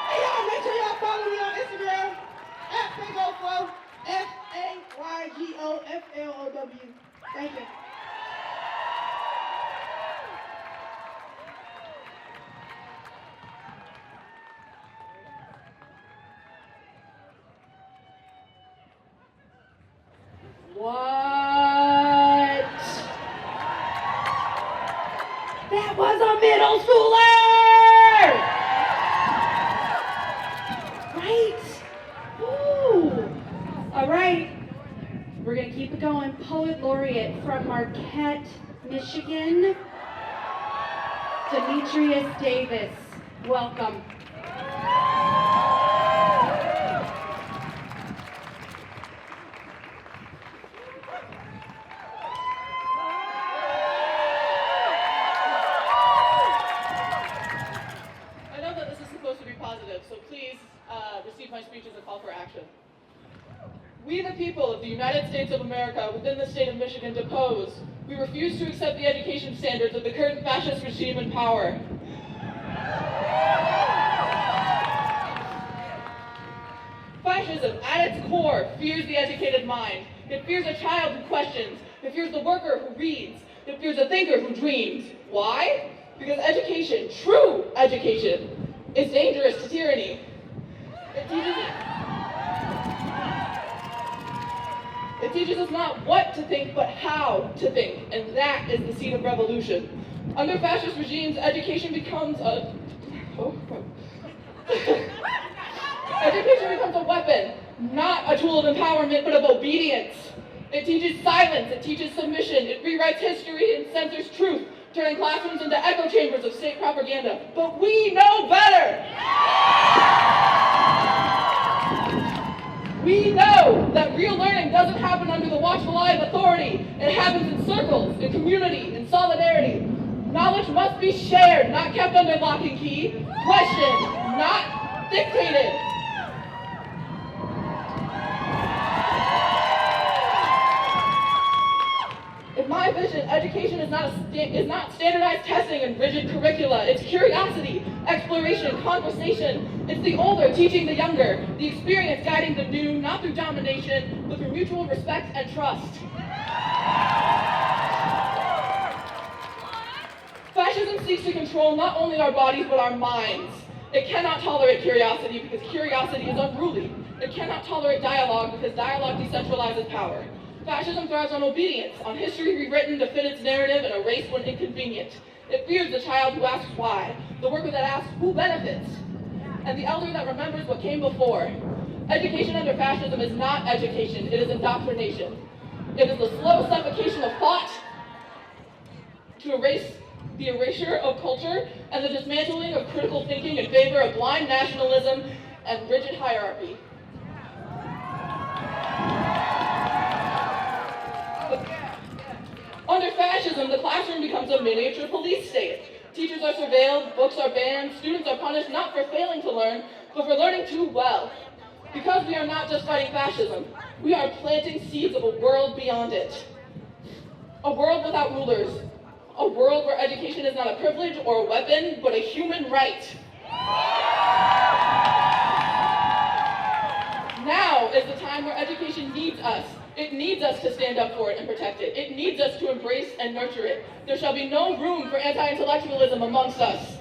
Speaker 7: Hey, y'all, make sure y'all follow me on Instagram at FaygoFlow, FaygoFlow. Thank you.
Speaker 1: What? That was a middle schooler! Right? Woo! All right. We're going to keep it going. Poet laureate from Marquette, Michigan, Demonstrators Davis. Welcome.
Speaker 11: I know that this is supposed to be positive, so please receive my speech as a call for action. We, the people of the United States of America, within the state of Michigan, depose. We refuse to accept the education standards of the current fascist regime in power. Fascism, at its core, fears the educated mind. It fears a child who questions. It fears the worker who reads. It fears a thinker who dreams. Why? Because education, true education, is dangerous to tyranny. It teaches us not what to think, but how to think, and that is the seed of revolution. Under fascist regimes, education becomes a... Education becomes a weapon, not a tool of empowerment, but of obedience. It teaches silence, it teaches submission, it rewrites history and censors truth, turning classrooms into echo chambers of state propaganda. But we know better! We know that real learning doesn't happen under the watchful eye of authority. It happens in circles, in community, in solidarity. Knowledge must be shared, not kept under lock and key. Questioned, not dictated. In my vision, education is not standardized testing and rigid curricula. It's curiosity, exploration, conversation. It's the older teaching the younger, the experience guiding the new, not through domination, but through mutual respect and trust. Fascism seeks to control not only our bodies, but our minds. It cannot tolerate curiosity because curiosity is unruly. It cannot tolerate dialogue because dialogue decentralizes power. Fascism thrives on obedience, on history rewritten to fit its narrative and erased when inconvenient. It fears the child who asks why, the worker that asks who benefits, and the elder that remembers what came before. Education under fascism is not education, it is indoctrination. It is the slow suffocation of thought to erase the erasure of culture and the dismantling of critical thinking in favor of blind nationalism and rigid hierarchy. Under fascism, the classroom becomes a miniature police state. Teachers are surveilled, books are banned, students are punished not for failing to learn, but for learning too well. Because we are not just fighting fascism, we are planting seeds of a world beyond it. A world without rulers. A world where education is not a privilege or a weapon, but a human right. Now is the time where education needs us. It needs us to stand up for it and protect it. It needs us to embrace and nurture it. There shall be no room for anti-intellectualism amongst us.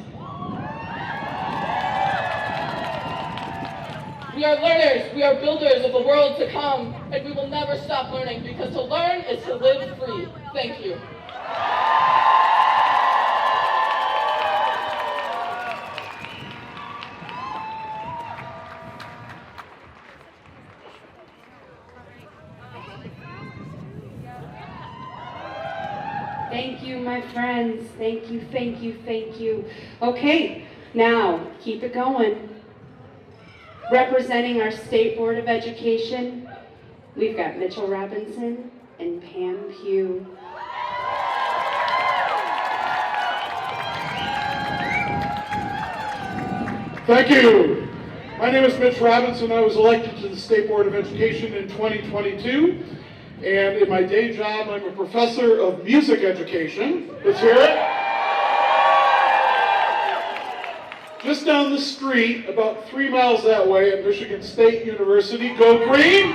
Speaker 11: We are learners, we are builders of the world to come, and we will never stop learning because to learn is to live free. Thank you.
Speaker 1: Thank you, my friends. Thank you, thank you, thank you. Okay, now, keep it going. Representing our State Board of Education, we've got Mitchell Robinson and Pam Pugh.
Speaker 10: Thank you. My name is Mitch Robinson. I was elected to the State Board of Education in 2022.
Speaker 12: And in my day job, I'm a professor of music education. Let's hear it. Just down the street, about 3 miles that way at Michigan State University, go Green!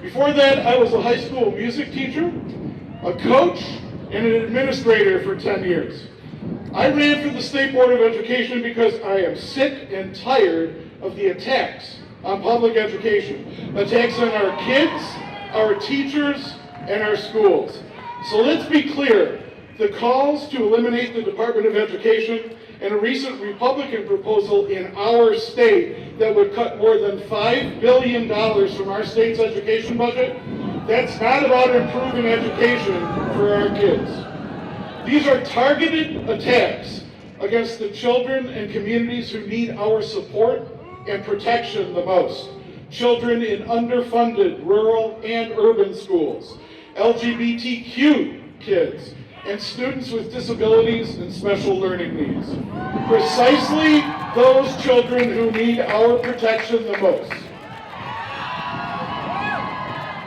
Speaker 12: Before that, I was a high school music teacher, a coach, and an administrator for 10 years. I ran for the State Board of Education because I am sick and tired of the attacks on public education. Attacks on our kids, our teachers, and our schools. So let's be clear. The calls to eliminate the Department of Education and a recent Republican proposal in our state that would cut more than $5 billion from our state's education budget, that's not about improving education for our kids. These are targeted attacks against the children and communities who need our support and protection the most. Children in underfunded rural and urban schools, LGBTQ kids, and students with disabilities and special learning needs. Precisely those children who need our protection the most.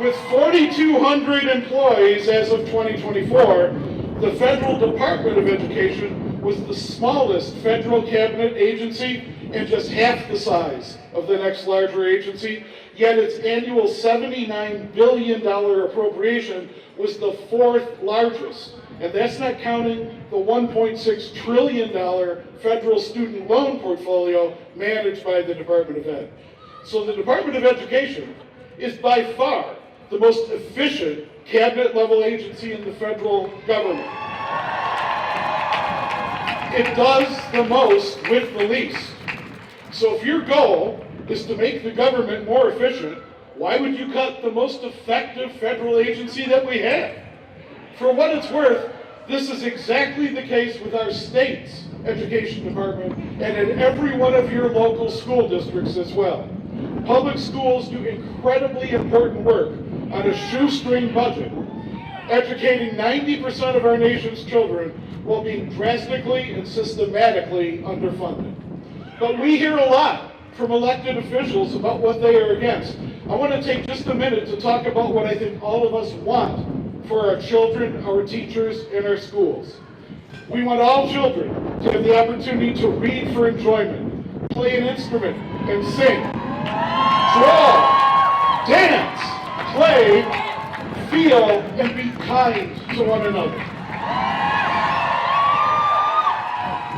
Speaker 12: With 4,200 employees as of 2024, the Federal Department of Education was the smallest federal cabinet agency and just half the size of the next larger agency, yet its annual $79 billion appropriation was the fourth largest. And that's not counting the $1.6 trillion federal student loan portfolio managed by the Department of Ed. So the Department of Education is by far the most efficient cabinet-level agency in the federal government. It does the most with the least. So if your goal is to make the government more efficient, why would you cut the most effective federal agency that we have? For what it's worth, this is exactly the case with our state's education department and in every one of your local school districts as well. Public schools do incredibly important work on a shoestring budget, educating 90% of our nation's children while being drastically and systematically underfunded. But we hear a lot from elected officials about what they are against. I want to take just a minute to talk about what I think all of us want for our children, our teachers, and our schools. We want all children to have the opportunity to read for enjoyment, play an instrument, and sing, draw, dance, play, feel, and be kind to one another.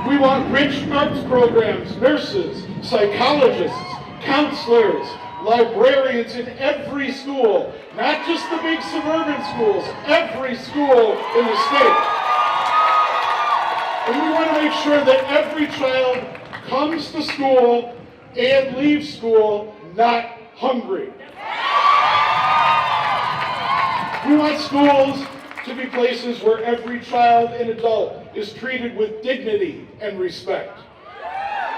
Speaker 12: We want rich arts programs, nurses, psychologists, counselors, librarians in every school, not just the big suburban schools, every school in the state. And we want to make sure that every child comes to school and leaves school not hungry. We want schools to be places where every child and adult is treated with dignity and respect.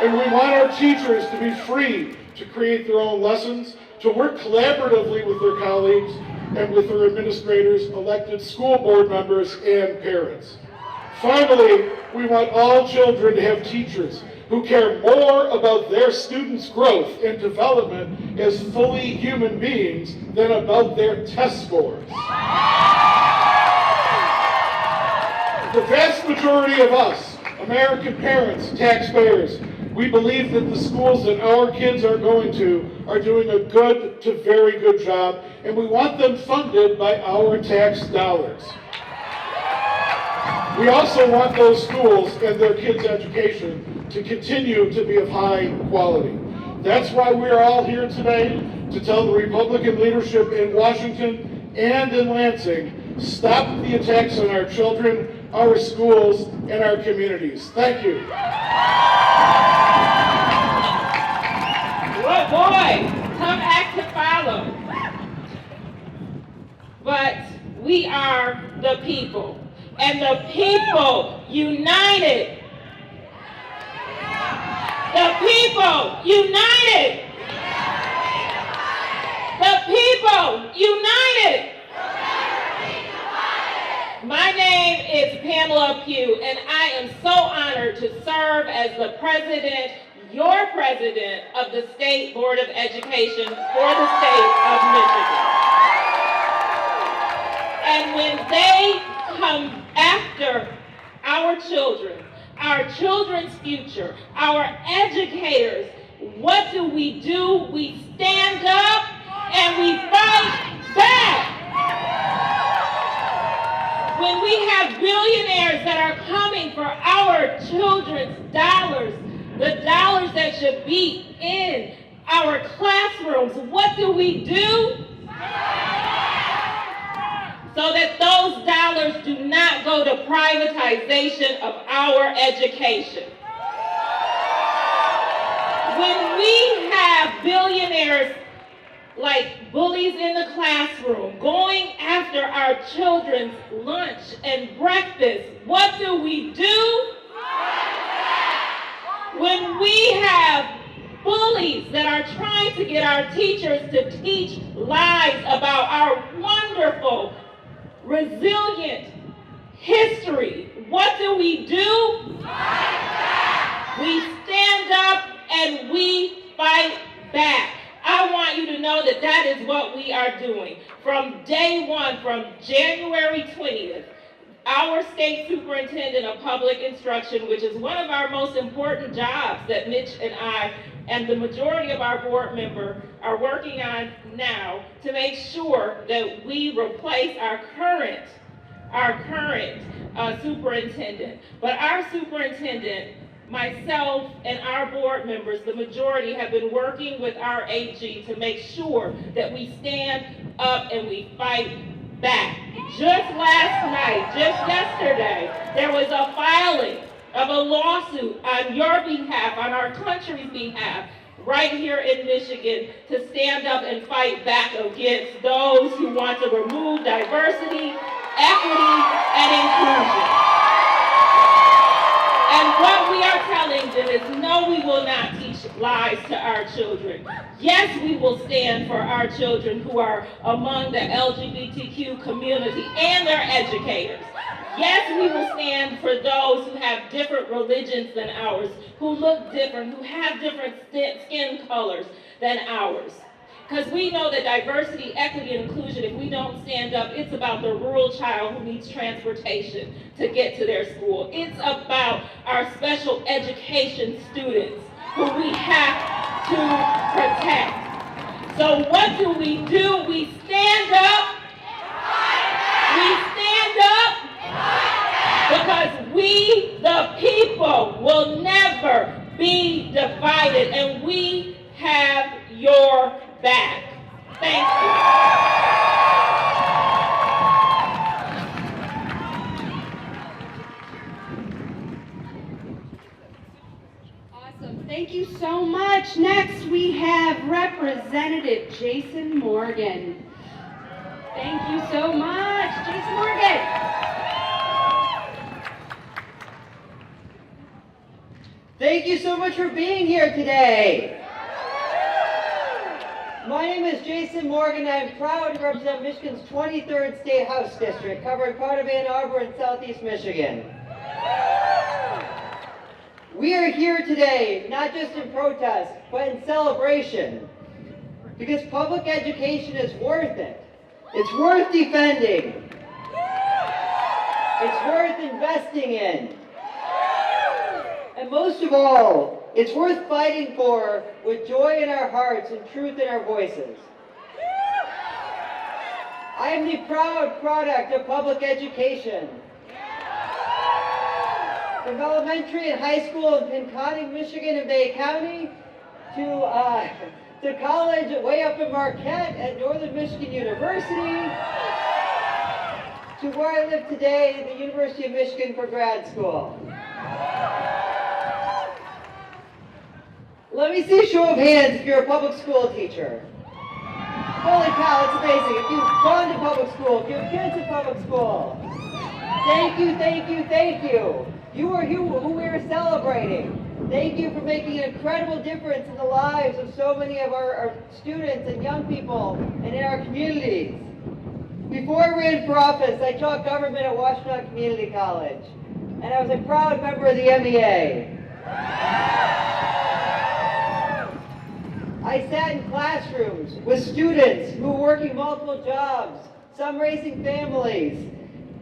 Speaker 12: And we want our teachers to be free to create their own lessons, to work collaboratively with their colleagues and with their administrators, elected school board members, and parents. Finally, we want all children to have teachers who care more about their students' growth and development as fully human beings than about their test scores. The vast majority of us, American parents, taxpayers, we believe that the schools that our kids are going to are doing a good to very good job, and we want them funded by our tax dollars. We also want those schools and their kids' education to continue to be of high quality. That's why we're all here today, to tell the Republican leadership in Washington and in Lansing, stop the attacks on our children, our schools, and our communities. Thank you.
Speaker 13: Good boy, tough act to follow. But we are the people, and the people united. The people united. The people united. My name is Pamela Pugh, and I am so honored to serve as the president, your president of the State Board of Education for the state of And when they come after our children's future, our educators, what do? We stand up and we fight back. When we have billionaires that are coming for our children's dollars, the dollars that should be in our classrooms, what do? So that those dollars do not go to privatization of our education. When we have billionaires like bullies in the classroom going after our children's lunch and breakfast, what do? When we have bullies that are trying to get our teachers to teach lies about our wonderful, resilient history, what do? We stand up and we fight back. I want you to know that that is what we are doing. From day one, from January 20th, our state superintendent of public instruction, which is one of our most important jobs that Mitch and I and the majority of our board member are working on now to make sure that we replace our current superintendent. But our superintendent, myself and our board members, the majority, have been working with our AG to make sure that we stand up and we fight back. Just last night, just yesterday, there was a filing of a lawsuit on your behalf, on our country's behalf, right here in Michigan, to stand up and fight back against those who want to remove diversity, equity, and inclusion. And what we are telling them is, no, we will not teach lies to our children. Yes, we will stand for our children who are among the LGBTQ community and their educators. Yes, we will stand for those who have different religions than ours, who look different, who have different skin colors than ours. Because we know that diversity, equity, and inclusion, if we don't stand up, it's about the rural child who needs transportation to get to their school. It's about our special education students who we have to protect. So what do? We stand up. We stand up because we, the people, will never be divided, and we have your back. Thank
Speaker 1: you. Awesome. Thank you so much. Next, we have Representative Jason Morgan. Thank you so much, Jason Morgan.
Speaker 14: Thank you so much for being here today. My name is Jason Morgan. I'm proud to represent Michigan's 23rd State House District, covering part of Ann Arbor and Southeast Michigan. We are here today, not just in protest, but in celebration, because public education is worth it. It's worth defending. It's worth investing in. And most of all, it's worth fighting for with joy in our hearts and truth in our voices. I am the proud product of public education. From elementary and high school in Conning, Michigan and Bay County to college way up in Marquette at Northern Michigan University, to where I live today, the University of Michigan for grad school. Let me see a show of hands if you're a public school teacher. Holy cow, that's amazing. If you've gone to public school, if you have kids in public school. Thank you, thank you, thank you. You are who we are celebrating. Thank you for making an incredible difference in the lives of so many of our students and young people and in our communities. Before I ran for office, I taught government at Washington Community College, and I was a proud member of the MEA. I sat in classrooms with students who were working multiple jobs, some raising families,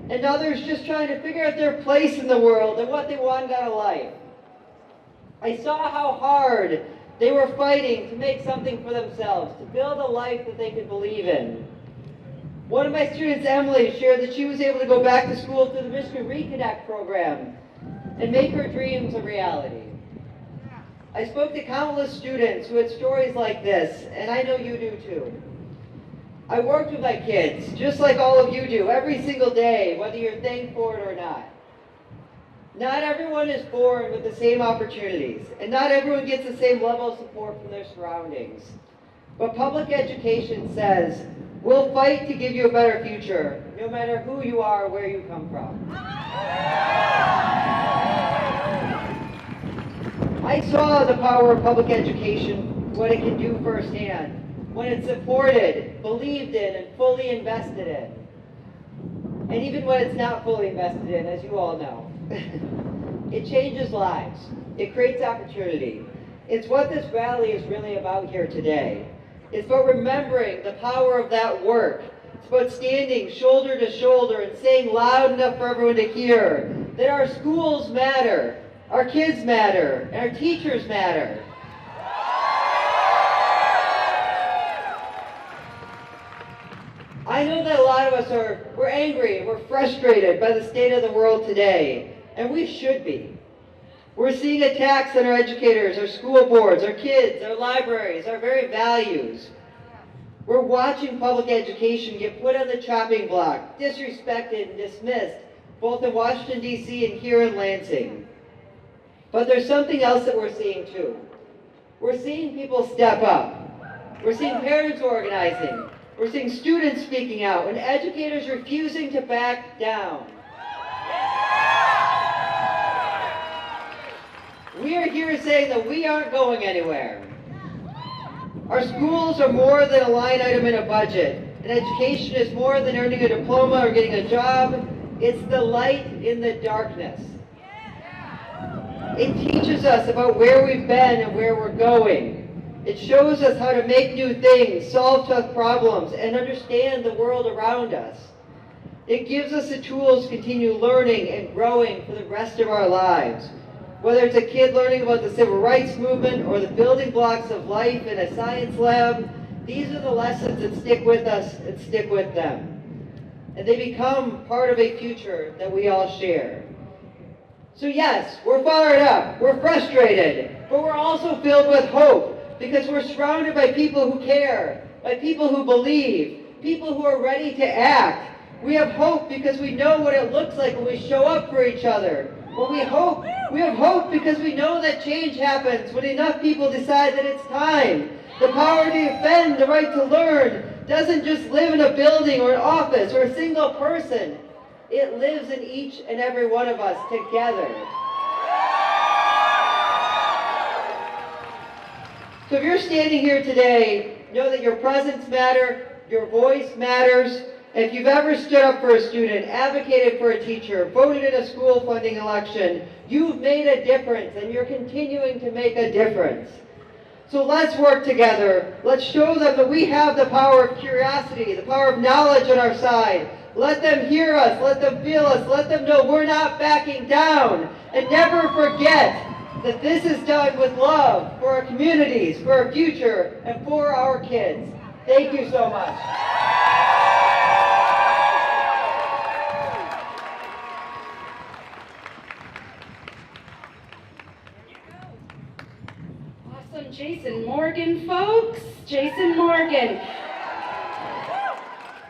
Speaker 14: and others just trying to figure out their place in the world and what they wanted out of life. I saw how hard they were fighting to make something for themselves, to build a life that they could believe in. One of my students, Emily, shared that she was able to go back to school through the Michigan Reconnect program and make her dreams a reality. I spoke to countless students who had stories like this, and I know you do too. I worked with my kids, just like all of you do, every single day, whether you're thankful for it or not. Not everyone is born with the same opportunities, and not everyone gets the same level of support from their surroundings. But public education says, we'll fight to give you a better future, no matter who you are or where you come from. I saw the power of public education, what it can do firsthand, when it's supported, believed in, and fully invested in. And even when it's not fully invested in, as you all know. It changes lives. It creates opportunity. It's what this rally is really about here today. It's about remembering the power of that work. It's about standing shoulder to shoulder and saying loud enough for everyone to hear that our schools matter, our kids matter, and our teachers matter. I know that a lot of us we're angry, we're frustrated by the state of the world today, and we should be. We're seeing attacks on our educators, our school boards, our kids, our libraries, our very values. We're watching public education get put on the chopping block, disrespected and dismissed, both in Washington, D.C. and here in Lansing. But there's something else that we're seeing too. We're seeing people step up. We're seeing parents organizing. We're seeing students speaking out and educators refusing to back down. We are here saying that we aren't going anywhere. Our schools are more than a line item in a budget. And education is more than earning a diploma or getting a job. It's the light in the darkness. It teaches us about where we've been and where we're going. It shows us how to make new things, solve tough problems, and understand the world around us. It gives us the tools to continue learning and growing for the rest of our lives. Whether it's a kid learning about the civil rights movement or the building blocks of life in a science lab, these are the lessons that stick with us and stick with them. And they become part of a future that we all share. So yes, we're fired up, we're frustrated, but we're also filled with hope because we're surrounded by people who care, by people who believe, people who are ready to act. We have hope because we know what it looks like when we show up for each other. We have hope because we know that change happens when enough people decide that it's time. The power to defend, the right to learn, doesn't just live in a building or an office or a single person. It lives in each and every one of us together. So if you're standing here today, know that your presence matters, your voice matters. If you've ever stood up for a student, advocated for a teacher, voted in a school funding election, you've made a difference and you're continuing to make a difference. So let's work together. Let's show them that we have the power of curiosity, the power of knowledge on our side. Let them hear us, let them feel us, let them know we're not backing down. And never forget that this is done with love for our communities, for our future, and for our kids. Thank you so much.
Speaker 1: Awesome, Jason Morgan, folks. Jason Morgan.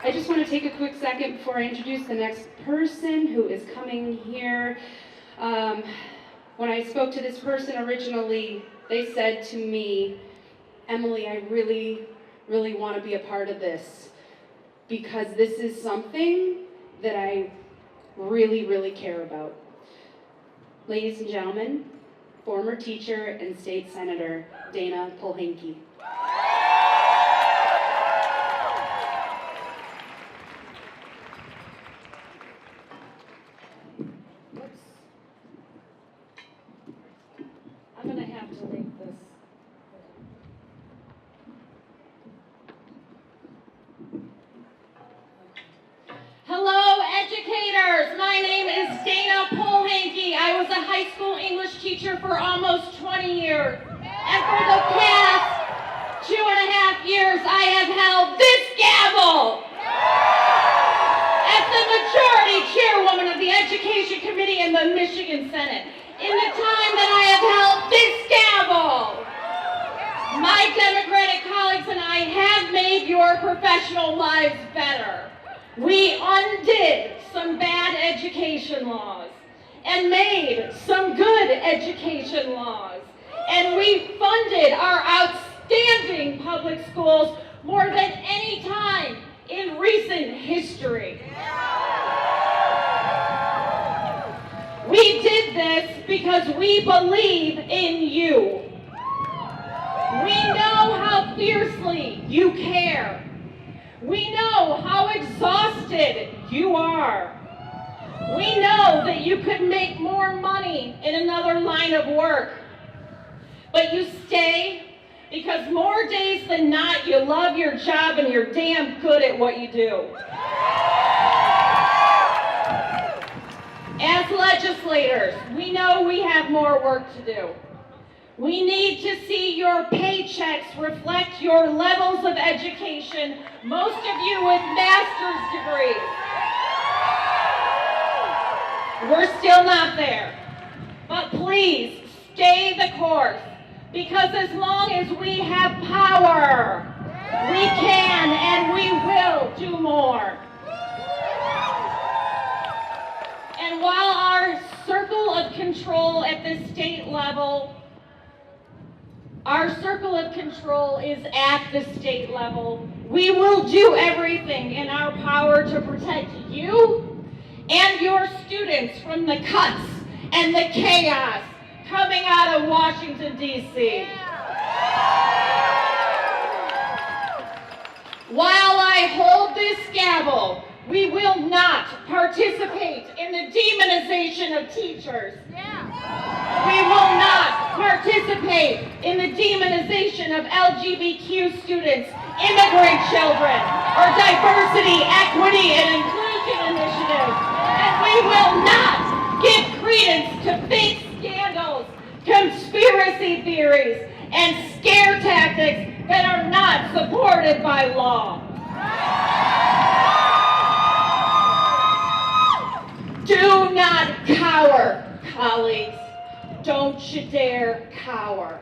Speaker 1: I just want to take a quick second before I introduce the next person who is coming here. When I spoke to this person originally, they said to me, Emily, I really, really want to be a part of this because this is something that I really, really care about. Ladies and gentlemen, former teacher and state senator, Dana Polhinke. I'm going to have to leave this.
Speaker 13: Demonstrators, my name is Dana Polhanke. I was a high school English teacher for almost 20 years. And for the past 2.5 years, I have held this gavel as the majority chairwoman of the Education Committee in the Michigan Senate. In the time that I have held this gavel, my Democratic colleagues and I have made your professional lives better. We undid some bad education laws and made some good education laws. And we funded our outstanding public schools more than any time in recent history. We did this because we believe in you. We know how fiercely you care. We know how exhausted you are. We know that you could make more money in another line of work. But you stay because more days than not, you love your job and you're damn good at what you do. As legislators, we know we have more work to do. We need to see your paychecks reflect your levels of education, most of you with master's degrees. We're still not there. But please, stay the course, because as long as we have power, we can and we will do more. And while our circle of control at the state level, our circle of control is at the state level, we will do everything in our power to protect you and your students from the cuts and the chaos coming out of Washington, D.C. While I hold this gavel, we will not participate in the demonization of teachers. We will not participate in the demonization of LGBTQ students, immigrant children, or diversity, equity, and inclusion initiatives. And we will not give credence to fake scandals, conspiracy theories, and scare tactics that are not supported by law. Do not cower, colleagues. Don't you dare cower.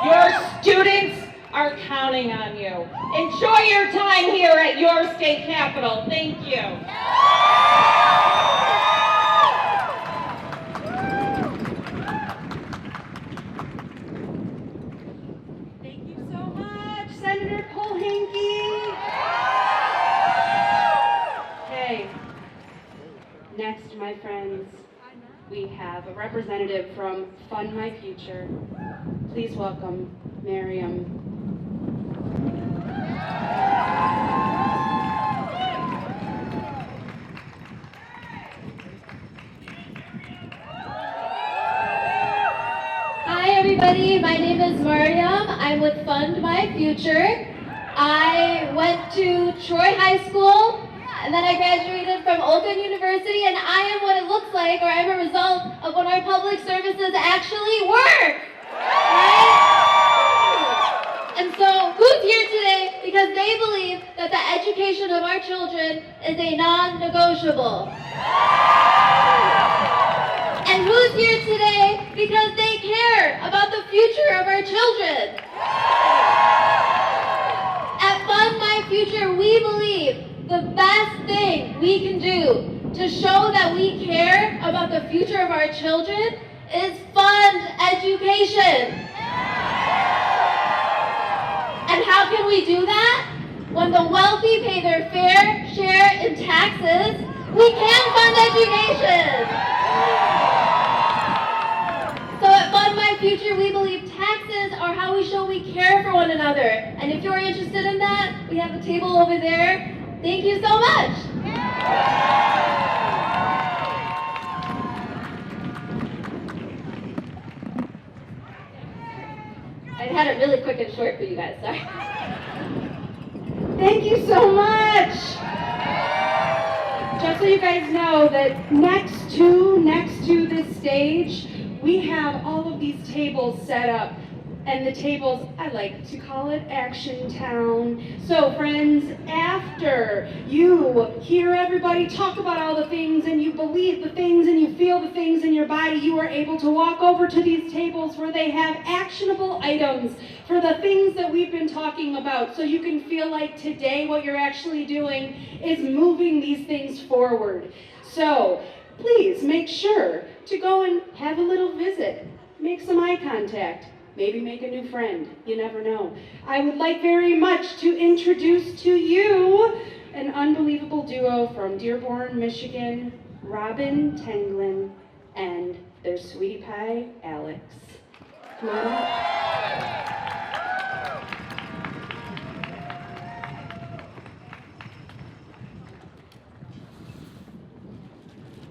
Speaker 13: Your students are counting on you. Enjoy your time here at your state capitol. Thank you.
Speaker 1: Thank you so much, Senator Polhanke. Okay, next, my friends, we have a representative from Fund My Future. Please welcome Miriam.
Speaker 15: Hi everybody, my name is Mariam. I'm with Fund My Future. I went to Troy High School, and then I graduated from Oakland University, and I am what it looks like, or I'm a result of when our public services actually work, right? And so, who's here today because they believe that the education of our children is a non-negotiable? And who's here today because they care about the future of our children? At Fund My Future, we believe the best thing we can do to show that we care about the future of our children is fund education. And how can we do that? When the wealthy pay their fair share in taxes, we can fund education. So at Fund My Future, we believe taxes are how we show we care for one another. And if you're interested in that, we have a table over there. Thank you so much. I had it really quick and short for you guys, sorry.
Speaker 1: Thank you so much. Just so you guys know that next to this stage, we have all of these tables set up. And the tables, I like to call it Action Town. So friends, after you hear everybody talk about all the things and you believe the things and you feel the things in your body, you are able to walk over to these tables where they have actionable items for the things that we've been talking about. So you can feel like today what you're actually doing is moving these things forward. So please make sure to go and have a little visit. Make some eye contact. Maybe make a new friend. You never know. I would like very much to introduce to you an unbelievable duo from Dearborn, Michigan, Robin Tenglin and their sweetie pie, Alex. Come on up.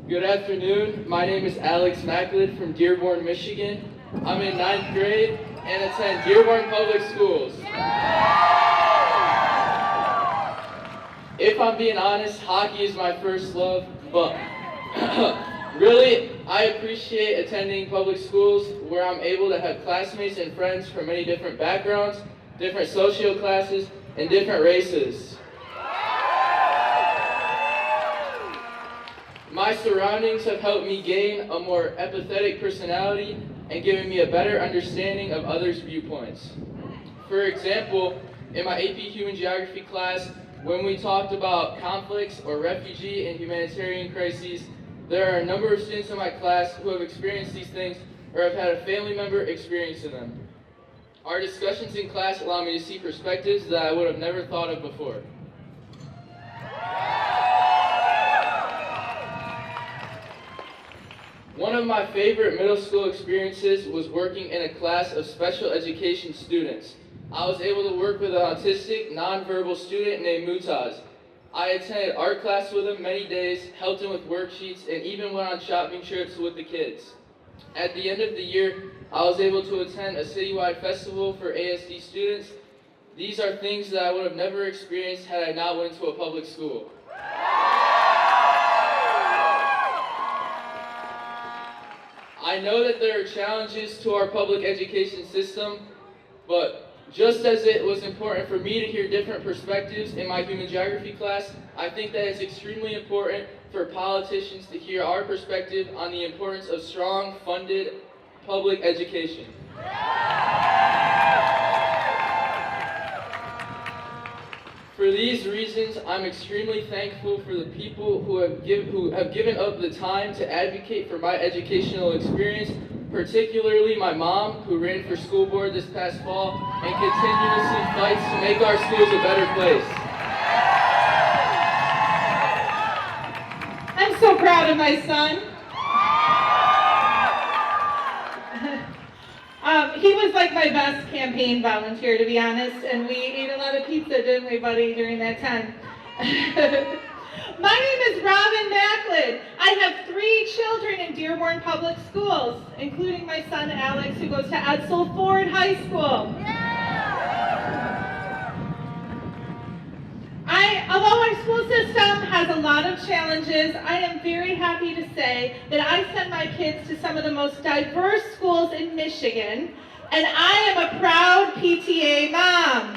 Speaker 16: Good afternoon. My name is Alex Macklid from Dearborn, Michigan. I'm in 9th grade and attend Dearborn Public Schools. If I'm being honest, hockey is my first love, but really, I appreciate attending public schools where I'm able to have classmates and friends from many different backgrounds, different social classes, and different races. My surroundings have helped me gain a more empathetic personality and given me a better understanding of others' viewpoints. For example, in my AP Human Geography class, when we talked about conflicts or refugee and humanitarian crises, there are a number of students in my class who have experienced these things or have had a family member experiencing them. Our discussions in class allow me to see perspectives that I would have never thought of before. One of my favorite middle school experiences was working in a class of special education students. I was able to work with an autistic, nonverbal student named Mutaz. I attended art class with him many days, helped him with worksheets, and even went on shopping trips with the kids. At the end of the year, I was able to attend a citywide festival for ASD students. These are things that I would have never experienced had I not went to a public school. I know that there are challenges to our public education system, but just as it was important for me to hear different perspectives in my human geography class, I think that it's extremely important for politicians to hear our perspective on the importance of strong, funded public education. For these reasons, I'm extremely thankful for the people who have given up the time to advocate for my educational experience, particularly my mom, who ran for school board this past fall and continuously fights to make our schools a better place.
Speaker 17: I'm so proud of my son. He was like my best campaign volunteer, to be honest, and we ate a lot of pizza, didn't we, buddy, during that time? My name is Robin Macklid. I have 3 children in Dearborn Public Schools, including my son Alex, who goes to Edsel Ford High School. Although our school system has a lot of challenges, I am very happy to say that I send my kids to some of the most diverse schools in Michigan, and I am a proud PTA mom.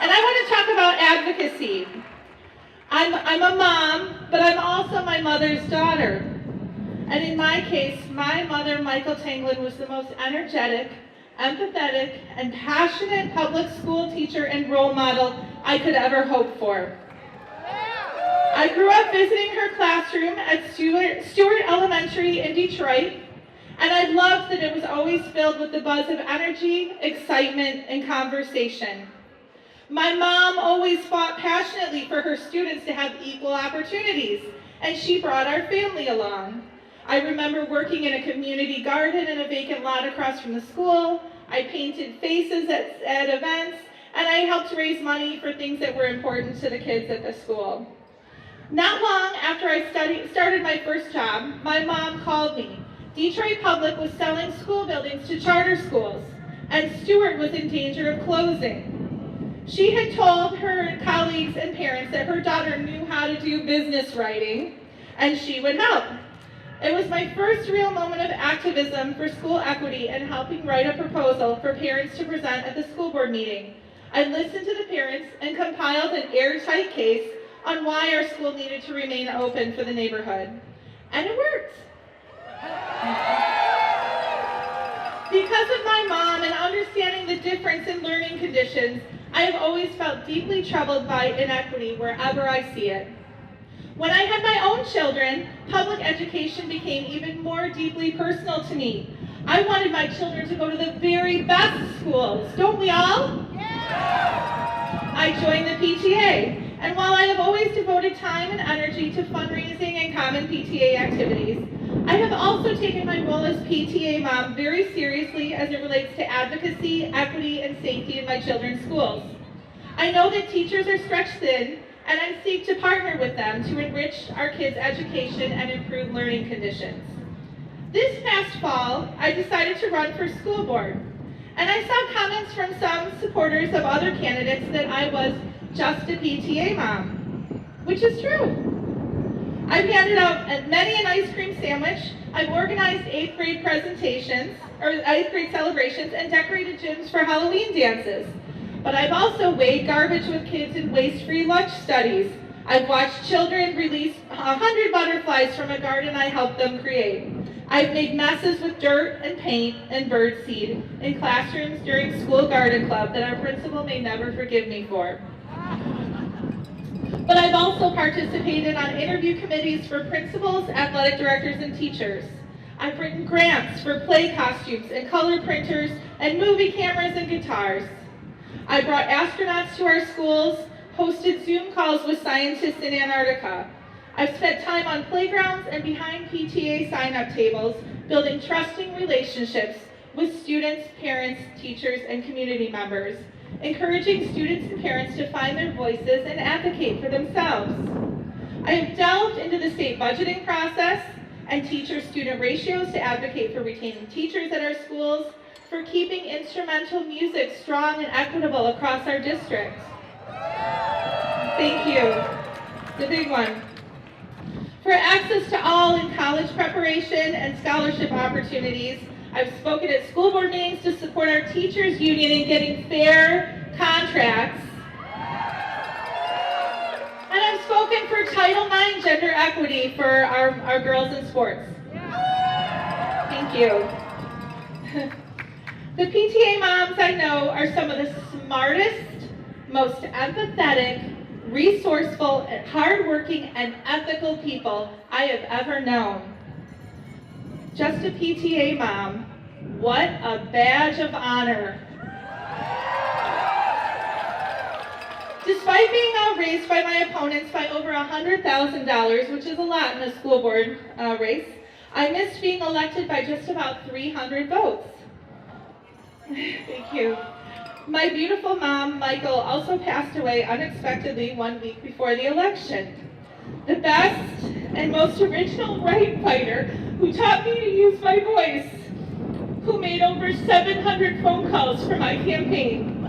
Speaker 17: And I want to talk about advocacy. I'm a mom, but I'm also my mother's daughter. And in my case, my mother, Michael Tenglin, was the most energetic, empathetic, and passionate public school teacher and role model I could ever hope for. I grew up visiting her classroom at Stewart Elementary in Detroit, and I loved that it was always filled with the buzz of energy, excitement, and conversation. My mom always fought passionately for her students to have equal opportunities, and she brought our family along. I remember working in a community garden in a vacant lot across from the school. I painted faces at events, and I helped raise money for things that were important to the kids at the school. Not long after I started my first job, my mom called me. Detroit Public was selling school buildings to charter schools, and Stewart was in danger of closing. She had told her colleagues and parents that her daughter knew how to do business writing, and she would help. It was my first real moment of activism for school equity and helping write a proposal for parents to present at the school board meeting. I listened to the parents and compiled an airtight case on why our school needed to remain open for the neighborhood. And it worked. Because of my mom and understanding the difference in learning conditions, I have always felt deeply troubled by inequity wherever I see it. When I had my own children, public education became even more deeply personal to me. I wanted my children to go to the very best schools, don't we all? Yeah. I joined the PTA, and while I have always devoted time and energy to fundraising and common PTA activities, I have also taken my role as PTA mom very seriously as it relates to advocacy, equity, and safety in my children's schools. I know that teachers are stretched thin, and I seek to partner with them to enrich our kids' education and improve learning conditions. This past fall, I decided to run for school board, and I saw comments from some supporters of other candidates that I was just a PTA mom, which is true. I've handed out many an ice cream sandwich, I've organized 8th grade presentations, or 8th grade celebrations, and decorated gyms for Halloween dances. But I've also weighed garbage with kids in waste-free lunch studies. I've watched children release 100 butterflies from a garden I helped them create. I've made messes with dirt and paint and birdseed in classrooms during school garden club that our principal may never forgive me for. But I've also participated on interview committees for principals, athletic directors, and teachers. I've written grants for play costumes and color printers and movie cameras and guitars. I brought astronauts to our schools, hosted Zoom calls with scientists in Antarctica. I've spent time on playgrounds and behind PTA sign-up tables, building trusting relationships with students, parents, teachers, and community members, encouraging students and parents to find their voices and advocate for themselves. I have delved into the state budgeting process and teacher-student ratios to advocate for retaining teachers at our schools, for keeping instrumental music strong and equitable across our district. Thank you. The big one. For access to all in college preparation and scholarship opportunities, I've spoken at school board meetings to support our teachers union in getting fair contracts. And I've spoken for Title IX gender equity for our girls in sports. Thank you. The PTA moms I know are some of the smartest, most empathetic, resourceful, and hardworking, and ethical people I have ever known. Just a PTA mom, what a badge of honor. Despite being outraced by my opponents by over $100,000, which is a lot in a school board race, I missed being elected by just about 300 votes. Thank you. My beautiful mom, Michael, also passed away unexpectedly 1 week before the election. The best and most original right fighter who taught me to use my voice, who made over 700 phone calls for my campaign.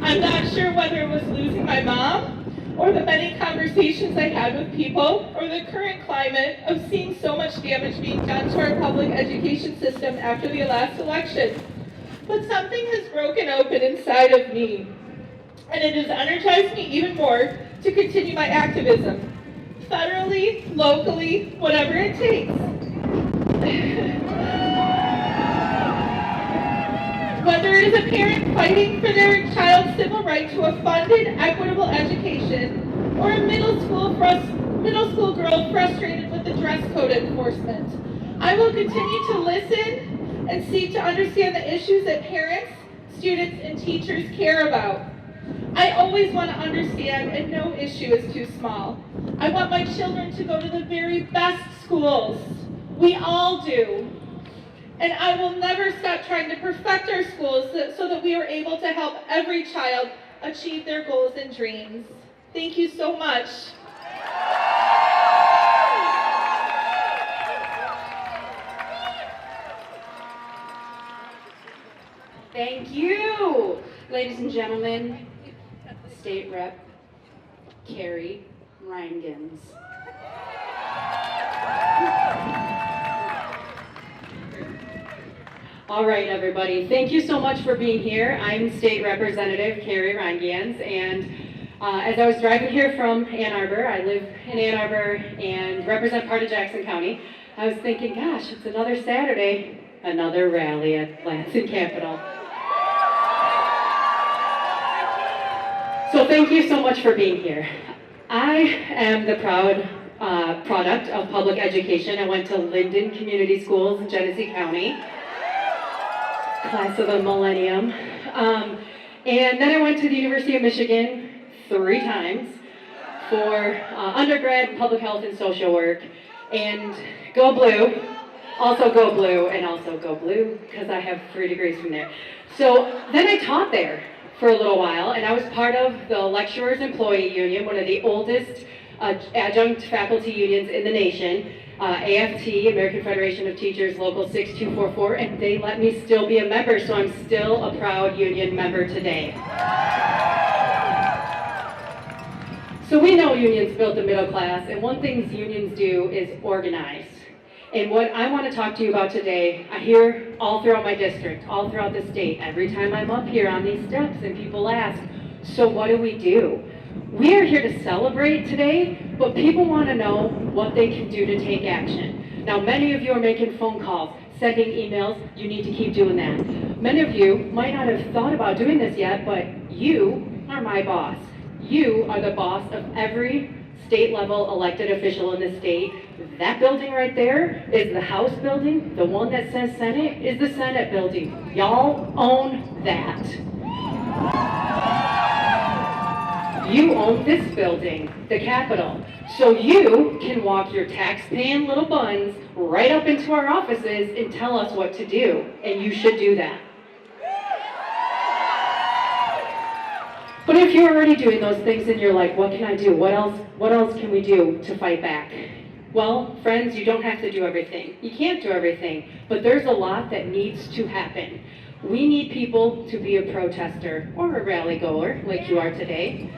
Speaker 17: I'm not sure whether it was losing my mom, or the many conversations I had with people, or the current climate of seeing so much damage being done to our public education system after the last election. But something has broken open inside of me, and it has energized me even more to continue my activism, federally, locally, whatever it takes. Whether it is a parent fighting for their child's civil right to a funded, equitable education, or a middle school girl frustrated with the dress code enforcement, I will continue to listen and seek to understand the issues that parents, students, and teachers care about. I always want to understand, and no issue is too small. I want my children to go to the very best schools. We all do. And I will never stop trying to perfect our schools so that we are able to help every child achieve their goals and dreams. Thank you so much.
Speaker 1: Thank you. Ladies and gentlemen, State Rep Carrie Reingans.
Speaker 18: All right, everybody. Thank you so much for being here. I'm State Representative Carrie Reingans, and as I was driving here from Ann Arbor, I live in Ann Arbor and represent part of Jackson County, I was thinking, gosh, it's another Saturday, another rally at Lansing Capitol. So thank you so much for being here. I am the proud product of public education. I went to Linden Community Schools in Genesee County, class of the millennium. And then I went to the University of Michigan 3 times for undergrad in public health and social work. And go blue, also go blue, and also go blue, because I have 3 degrees from there. So then I taught there for a little while, and I was part of the Lecturers Employee Union, one of the oldest adjunct faculty unions in the nation. AFT, American Federation of Teachers, Local 6244, and they let me still be a member, so I'm still a proud union member today. So we know unions build the middle class, and one thing unions do is organize. And what I want to talk to you about today, I hear all throughout my district, all throughout the state, every time I'm up here on these steps and people ask, so what do we do? We are here to celebrate today, but people want to know what they can do to take action. Now, many of you are making phone calls, sending emails. You need to keep doing that. Many of you might not have thought about doing this yet, but you are my boss. You are the boss of every state-level elected official in the state. That building right there is the House building. The one that says Senate is the Senate building. Y'all own that. You own this building, the Capitol. So you can walk your tax-paying little buns right up into our offices and tell us what to do. And you should do that. But if you're already doing those things and you're like, what can I do? What else can we do to fight back? Well, friends, you don't have to do everything. You can't do everything, but there's a lot that needs to happen. We need people to be a protester or a rally goer like you are today.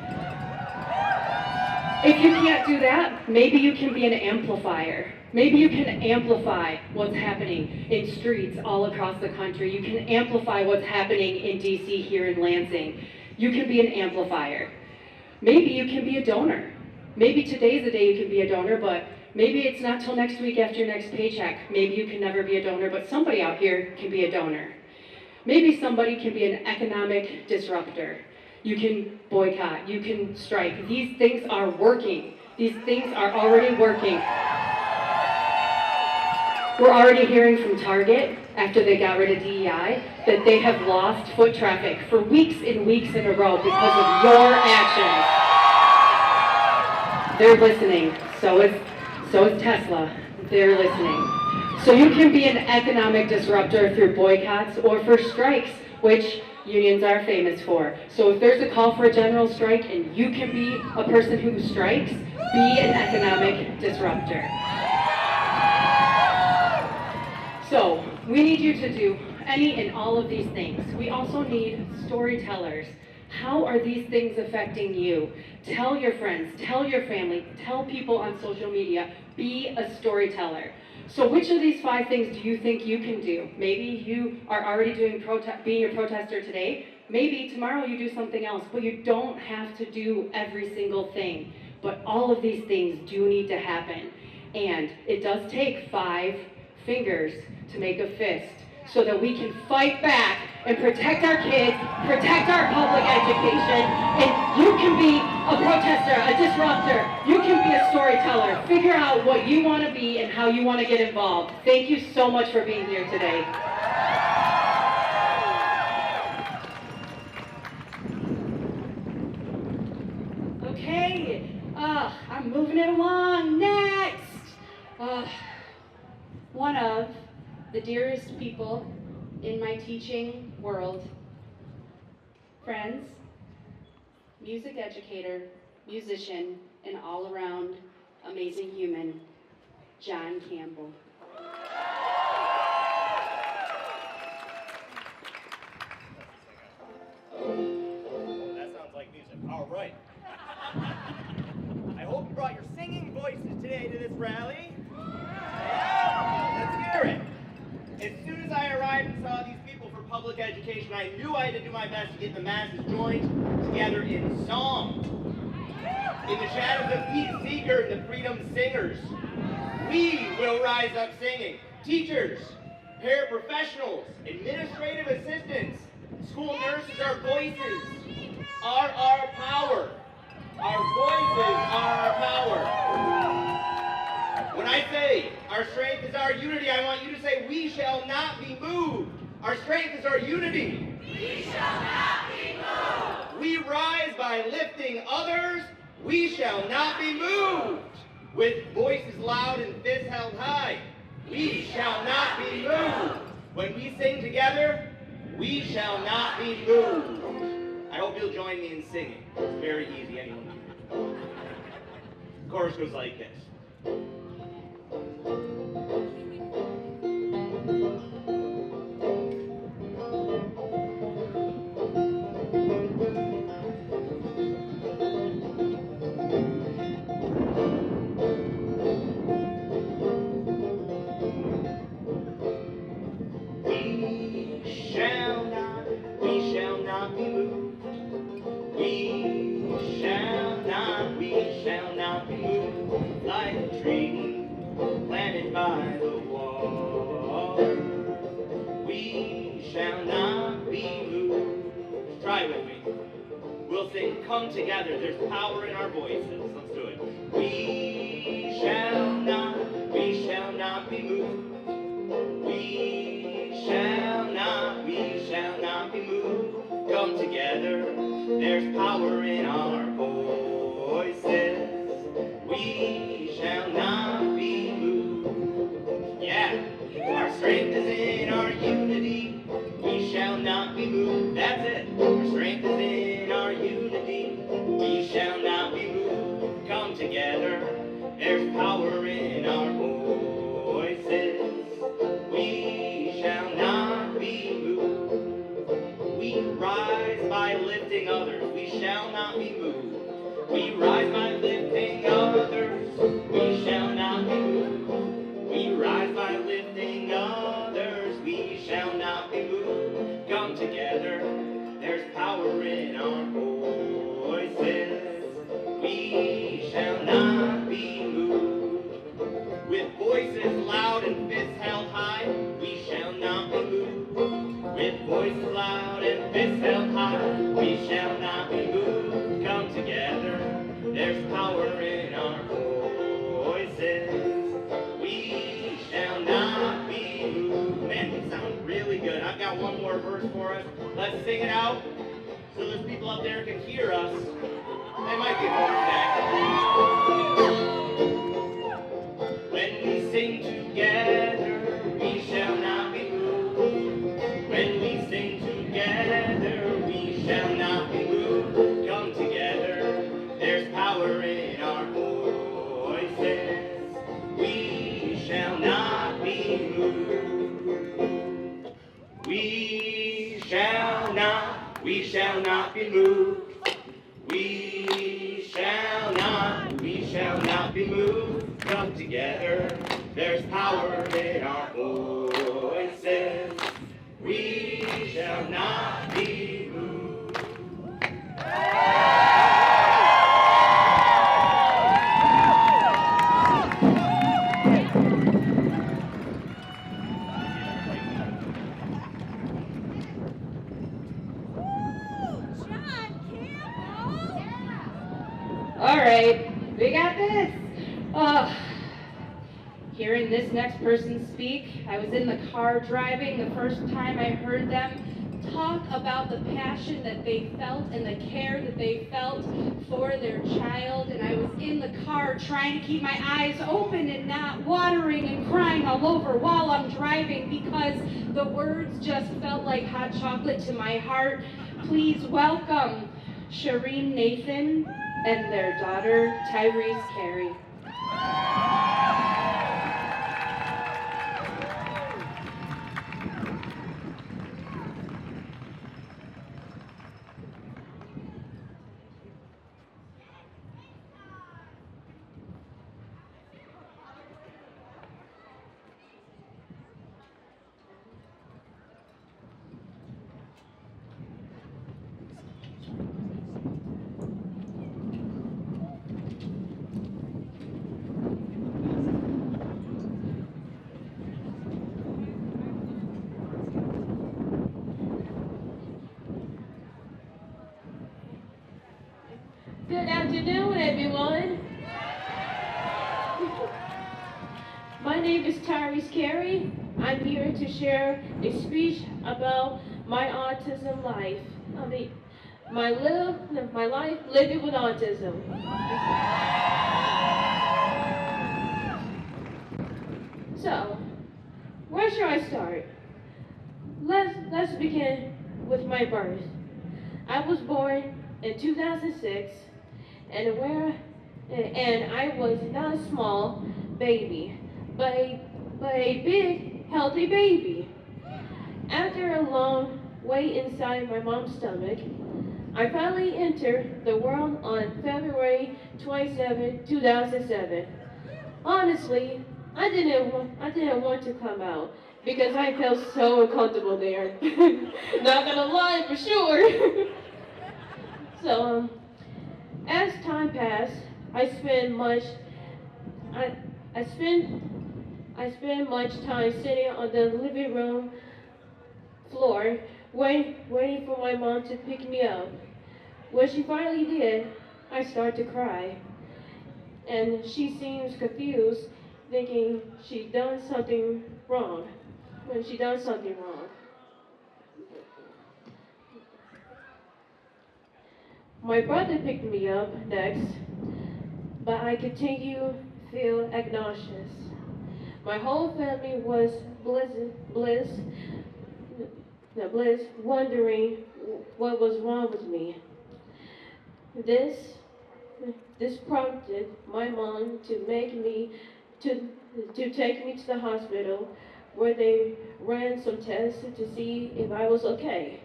Speaker 18: If you can't do that, maybe you can be an amplifier. Maybe you can amplify what's happening in streets all across the country. You can amplify what's happening in DC here in Lansing. You can be an amplifier. Maybe you can be a donor. Maybe today's the day you can be a donor, but maybe it's not till next week after your next paycheck. Maybe you can never be a donor, but somebody out here can be a donor. Maybe somebody can be an economic disruptor. You can boycott, you can strike. These things are working. These things are already working. We're already hearing from Target, after they got rid of DEI, that they have lost foot traffic for weeks and weeks in a row because of your actions. They're listening. So is Tesla. They're listening. So you can be an economic disruptor through boycotts or for strikes, which unions are famous for. So if there's a call for a general strike and you can be a person who strikes, be an economic disruptor. So we need you to do any and all of these things. We also need storytellers. How are these things affecting you? Tell your friends, tell your family, tell people on social media, be a storyteller. So which of these 5 things do you think you can do? Maybe you are already doing being a protester today. Maybe tomorrow you do something else, but you don't have to do every single thing. But all of these things do need to happen. And it does take 5 fingers to make a fist so that we can fight back and protect our kids, protect our public education, and you can be a protester, a disruptor, you can be a storyteller. Figure out what you want to be and how you want to get involved. Thank you so much for being here today.
Speaker 1: Okay, I'm moving it along. Next! One of the dearest people in my teaching world, friends, music educator, musician, and all-around amazing human, John Campbell.
Speaker 19: rally? Yeah, let's hear it. As soon as I arrived and saw these people for public education, I knew I had to do my best to get the masses joined together in song. In the shadows of Pete Seeger and the Freedom Singers, we will rise up singing. Teachers, paraprofessionals, administrative assistants, school nurses, our voices are our power. Our voices are our power. When I say our strength is our unity, I want you to say, we shall not be moved. Our strength is our unity. We shall not be moved. We rise by lifting others. We shall not be moved. With voices loud and fists held high, we shall not be moved. When we sing together, we shall not be moved. I hope you'll join me in singing. It's very easy, anyone can. The chorus goes like this. We shall not be moved. We shall not be moved. Like a tree planted by the water. We shall not be moved. Try with me. We'll sing, come together. There's power in our voices. Let's do it. We shall not be moved. We shall not be moved. Come together, there's power in our voices. We shall not be moved. Yeah, our strength is in our unity. We shall not be moved. That's it. Our strength is in our unity. We shall not be moved. Come together, there's power in our voices. We shall not be moved. We rise by lifting others. We shall not be moved. We rise by lifting others. We shall not be moved. We rise by lifting others. We shall not be moved. Come together. There's power in our voices. We shall not be moved. With voices loud and fists held high, we shall not be moved. With voices loud and fists held high, we shall not be moved. Come together, there's power in our voices. We shall not be moved. Man, these sound really good. I've got one more verse for us. Let's sing it out so those people up there can hear us. They might be home today. When we sing together, we shall not be moved. When we sing together, we shall not be moved. Come together, there's power in our voices. We shall not be moved. We shall not be moved. We shall not be moved. Come together, there's power in our voices. We shall not be moved.
Speaker 6: All right, we got this. Hearing this next person speak, I was in the car driving the first time I heard them talk about the passion that they felt and the care that they felt for their child. And I was in the car trying to keep my eyes open and not watering and crying all over while I'm driving because the words just felt like hot chocolate to my heart. Please welcome Shireen Nathan and their daughter, Tyrese Carey.
Speaker 20: Good afternoon, everyone. My name is Tyrese Carey. I'm here to share a speech about my autism life. My life living with autism. So, where should I start? Let's begin with my birth. I was born in 2006, and I was not a small baby, but a big, healthy baby. After a long wait inside my mom's stomach, I finally entered the world on February 27, 2007. Honestly, I didn't want to come out because I felt so uncomfortable there. Not gonna lie, for sure. So, as time passed, I spent much time sitting on the living room floor, waiting for my mom to pick me up. When she finally did, I started to cry, and she seems confused, thinking she'd done something wrong. My brother picked me up next, but I continued to feel nauseous. My whole family was bliss, wondering what was wrong with me. This prompted my mom to take me to the hospital, where they ran some tests to see if I was okay.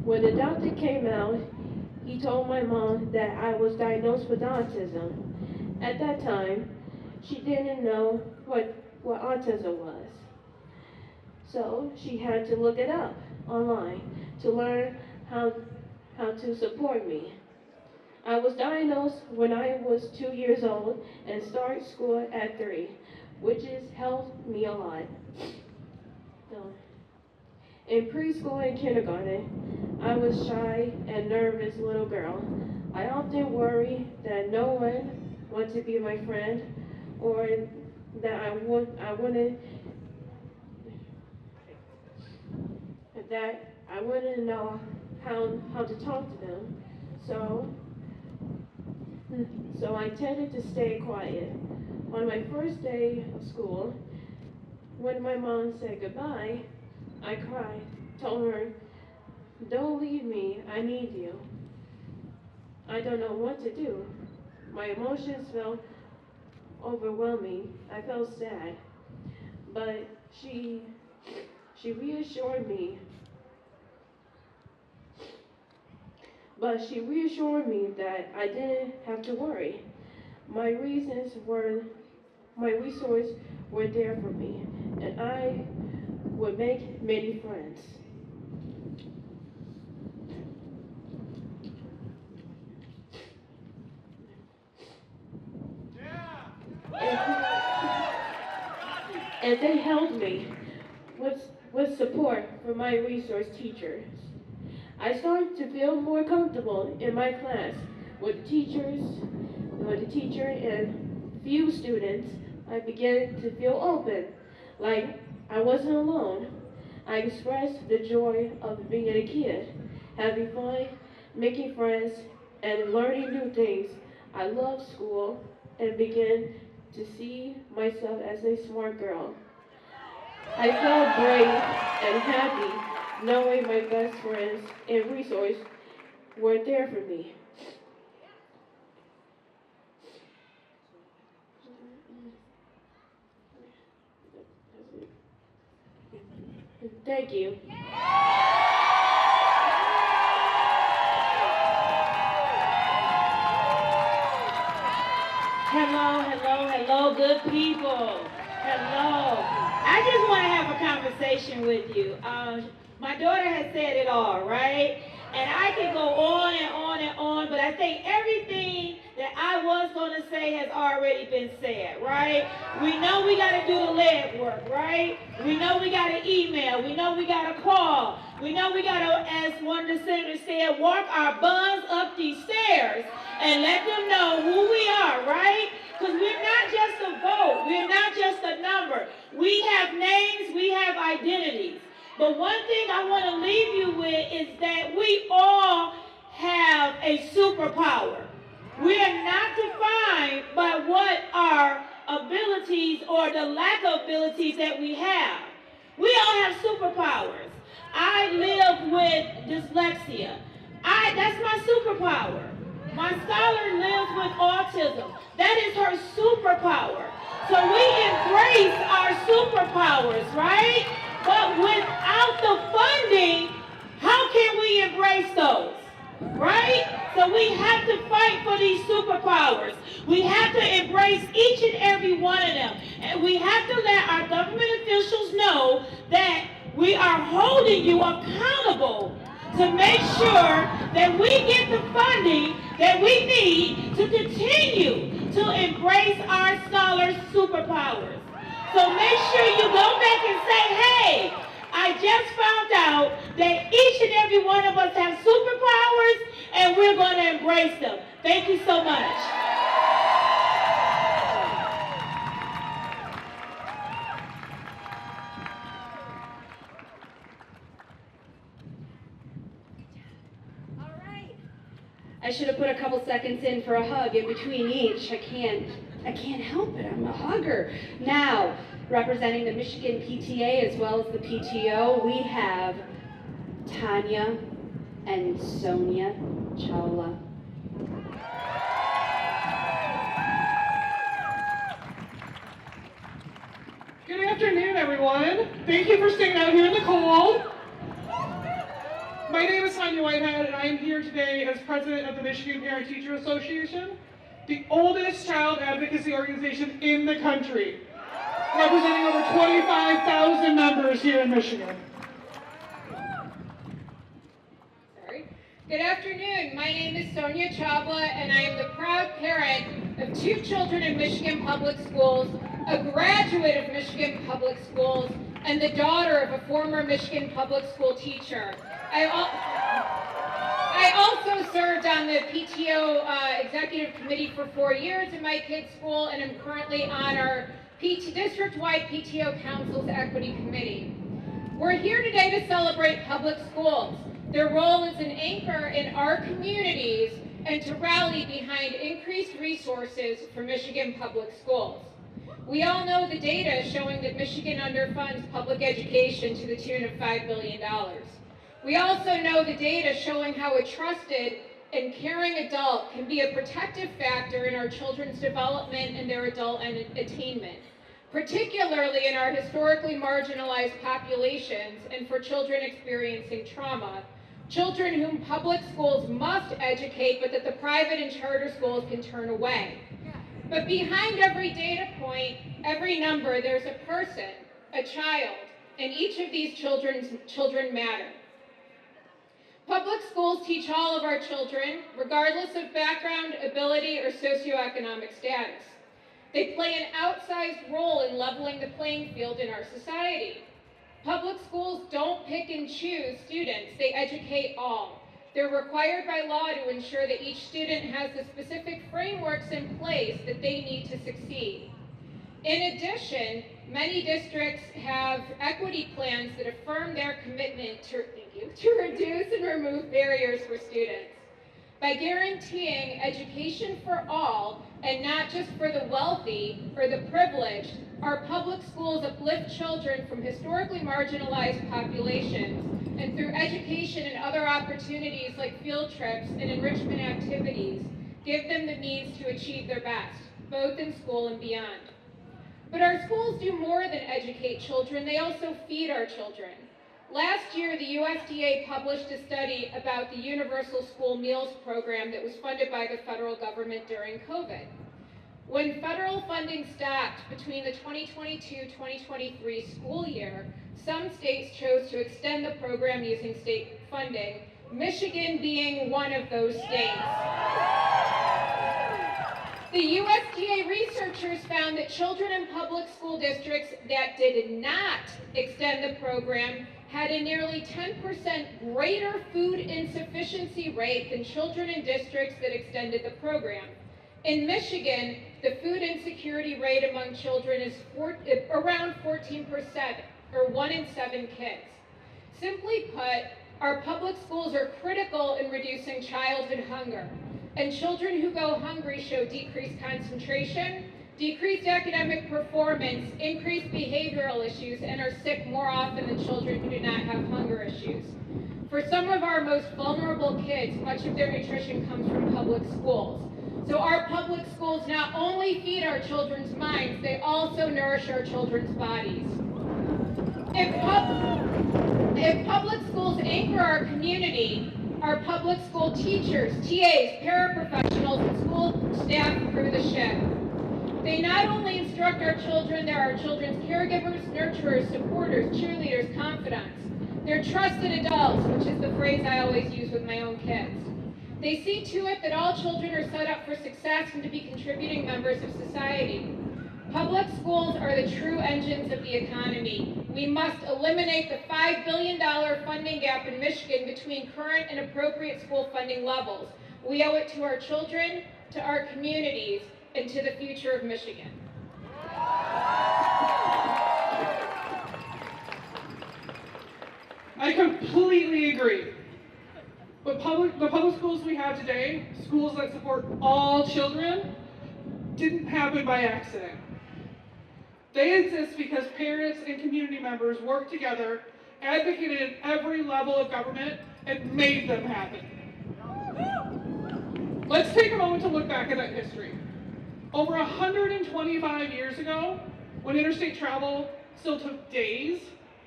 Speaker 20: When the doctor came out, he told my mom that I was diagnosed with autism. At that time, she didn't know what autism was. So she had to look it up online to learn how to support me. I was diagnosed when I was 2 years old and started school at 3, which has helped me a lot. In preschool and kindergarten, I was shy and nervous little girl. I often worried that no one wanted to be my friend, or that I wouldn't know how to talk to them. So I tended to stay quiet. On my first day of school, when my mom said goodbye, I cried, told her, "Don't leave me, I need you." I don't know what to do. My emotions felt overwhelming. I felt sad, but she reassured me. That I didn't have to worry. My resources were there for me, and I would make many friends. And they helped me with support from my resource teachers. I started to feel more comfortable in my class with the teacher and few students. I began to feel open, like I wasn't alone. I expressed the joy of being a kid, having fun, making friends, and learning new things. I loved school and began to see myself as a smart girl. I felt brave and happy knowing my best friends and resources were there for me. Thank you.
Speaker 13: Hello, good people. Hello. I just want to have a conversation with you. My daughter has said it all, right? And I can go on and on and on, but I think everything that I was going to say has already been said, right? We know we got to do the legwork, right? We know we got to email. We know we got to call. We know we gotta, as one of the senators said, walk our buns up these stairs and let them know who we are, right? Because we're not just a vote, we're not just a number. We have names, we have identities. But one thing I want to leave you with is that we all have a superpower. We are not defined by what our abilities or the lack of abilities that we have. We all have superpowers. I live with dyslexia. That's my superpower. My scholar lives with autism. That is her superpower. So we embrace our superpowers, right? But without the funding, how can we embrace those? Right? So we have to fight for these superpowers. We have to embrace each and every one of them. And we have to let our government officials know that we are holding you accountable to make sure that we get the funding that we need to continue to embrace our scholars' superpowers. So make sure you go back and say, hey, I just found out that each and every one of us have superpowers and we're going to embrace them. Thank you so much.
Speaker 18: I should have put a couple seconds in for a hug in between each. I can't help it. I'm a hugger. Now, representing the Michigan PTA as well as the PTO, we have Tanya and Sonia Chawla.
Speaker 21: Good afternoon, everyone. Thank you for staying out here in the cold. My name is Tanya Whitehead, and I am here today as president of the Michigan Parent-Teacher Association, the oldest child advocacy organization in the country, representing over 25,000 members here in Michigan.
Speaker 22: Good afternoon. My name is Sonia Chawla, and I am the proud parent of 2 children in Michigan Public Schools, a graduate of Michigan Public Schools, and the daughter of a former Michigan Public School teacher. I also served on the PTO executive committee for 4 years in my kids' school, and am currently on our district-wide PTO Council's Equity Committee. We're here today to celebrate public schools, their role as an anchor in our communities, and to rally behind increased resources for Michigan public schools. We all know the data showing that Michigan underfunds public education to the tune of $5 billion. We also know the data showing how a trusted and caring adult can be a protective factor in our children's development and their adult attainment, particularly in our historically marginalized populations and for children experiencing trauma, children whom public schools must educate but that the private and charter schools can turn away. But behind every data point, every number, there's a person, a child, and each of these children matter. Public schools teach all of our children, regardless of background, ability, or socioeconomic status. They play an outsized role in leveling the playing field in our society. Public schools don't pick and choose students, they educate all. They're required by law to ensure that each student has the specific frameworks in place that they need to succeed. In addition, many districts have equity plans that affirm their commitment to reduce and remove barriers for students. By guaranteeing education for all, and not just for the wealthy or the privileged, our public schools uplift children from historically marginalized populations, and through education and other opportunities like field trips and enrichment activities, give them the means to achieve their best, both in school and beyond. But our schools do more than educate children, they also feed our children. Last year, the USDA published a study about the Universal School Meals Program that was funded by the federal government during COVID. When federal funding stopped between the 2022-2023 school year, some states chose to extend the program using state funding, Michigan being one of those states. The USDA researchers found that children in public school districts that did not extend the program had a nearly 10% greater food insufficiency rate than children in districts that extended the program. In Michigan, the food insecurity rate among children is around 14%, or 1 in 7 kids. Simply put, our public schools are critical in reducing childhood hunger, and children who go hungry show decreased concentration, decreased academic performance, increased behavioral issues, and are sick more often than children who do not have hunger issues. For some of our most vulnerable kids, much of their nutrition comes from public schools. So our public schools not only feed our children's minds, they also nourish our children's bodies. If public schools anchor our community, our public school teachers, TAs, paraprofessionals, and school staff crew the ship. They not only instruct our children, they're our children's caregivers, nurturers, supporters, cheerleaders, confidants. They're trusted adults, which is the phrase I always use with my own kids. They see to it that all children are set up for success and to be contributing members of society. Public schools are the true engines of the economy. We must eliminate the $5 billion funding gap in Michigan between current and appropriate school funding levels. We owe it to our children, to our communities, and to the future of Michigan.
Speaker 21: I completely agree. But the public schools we have today, schools that support all children, didn't happen by accident. They exist because parents and community members worked together, advocated at every level of government, and made them happen. Let's take a moment to look back at that history. Over 125 years ago, when interstate travel still took days,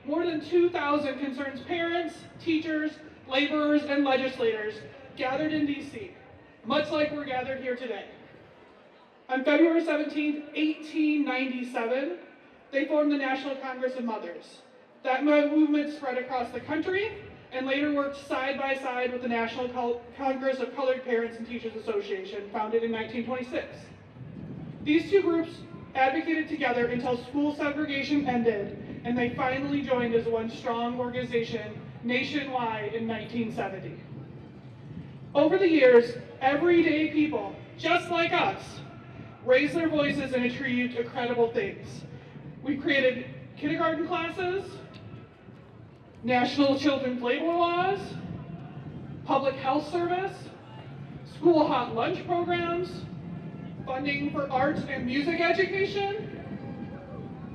Speaker 21: more than 2,000 concerned parents, teachers, laborers, and legislators gathered in DC, much like we're gathered here today. On February 17, 1897, they formed the National Congress of Mothers. That movement spread across the country and later worked side by side with the National Congress of Colored Parents and Teachers Association, founded in 1926. These two groups advocated together until school segregation ended, and they finally joined as one strong organization nationwide in 1970. Over the years, everyday people, just like us, raised their voices and achieved incredible things. We created kindergarten classes, national children's labor laws, public health service, school hot lunch programs, funding for arts and music education,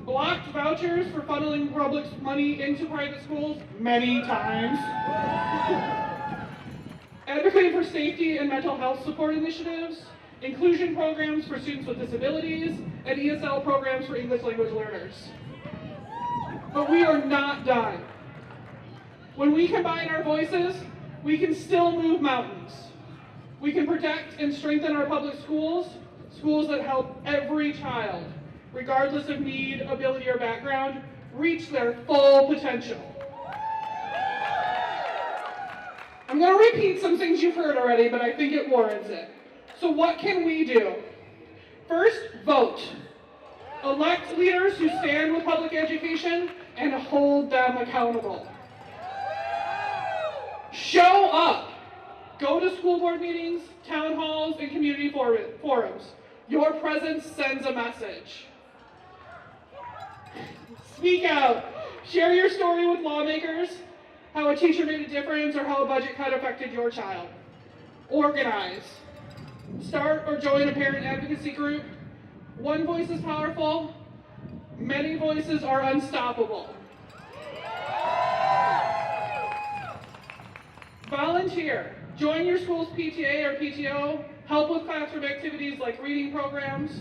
Speaker 21: blocked vouchers for funneling public money into private schools many times, advocating for safety and mental health support initiatives, inclusion programs for students with disabilities, and ESL programs for English language learners. But we are not done. When we combine our voices, we can still move mountains. We can protect and strengthen our public schools, schools that help every child, regardless of need, ability, or background, reach their full potential. I'm going to repeat some things you've heard already, but I think it warrants it. So what can we do? First, vote. Elect leaders who stand with public education and hold them accountable. Show up. Go to school board meetings, town halls, and community forums. Your presence sends a message. Speak out. Share your story with lawmakers, how a teacher made a difference or how a budget cut affected your child. Organize. Start or join a parent advocacy group. One voice is powerful. Many voices are unstoppable. Volunteer. Join your school's PTA or PTO. Help with classroom activities like reading programs.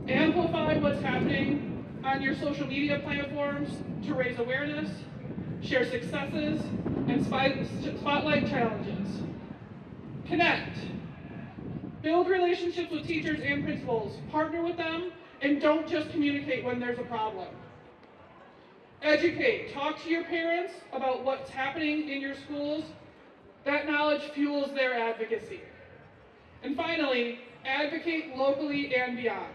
Speaker 21: Amplify what's happening on your social media platforms to raise awareness, share successes, and spotlight challenges. Connect. Build relationships with teachers and principals. Partner with them, and don't just communicate when there's a problem. Educate. Talk to your parents about what's happening in your schools. That knowledge fuels their advocacy. And finally, advocate locally and beyond.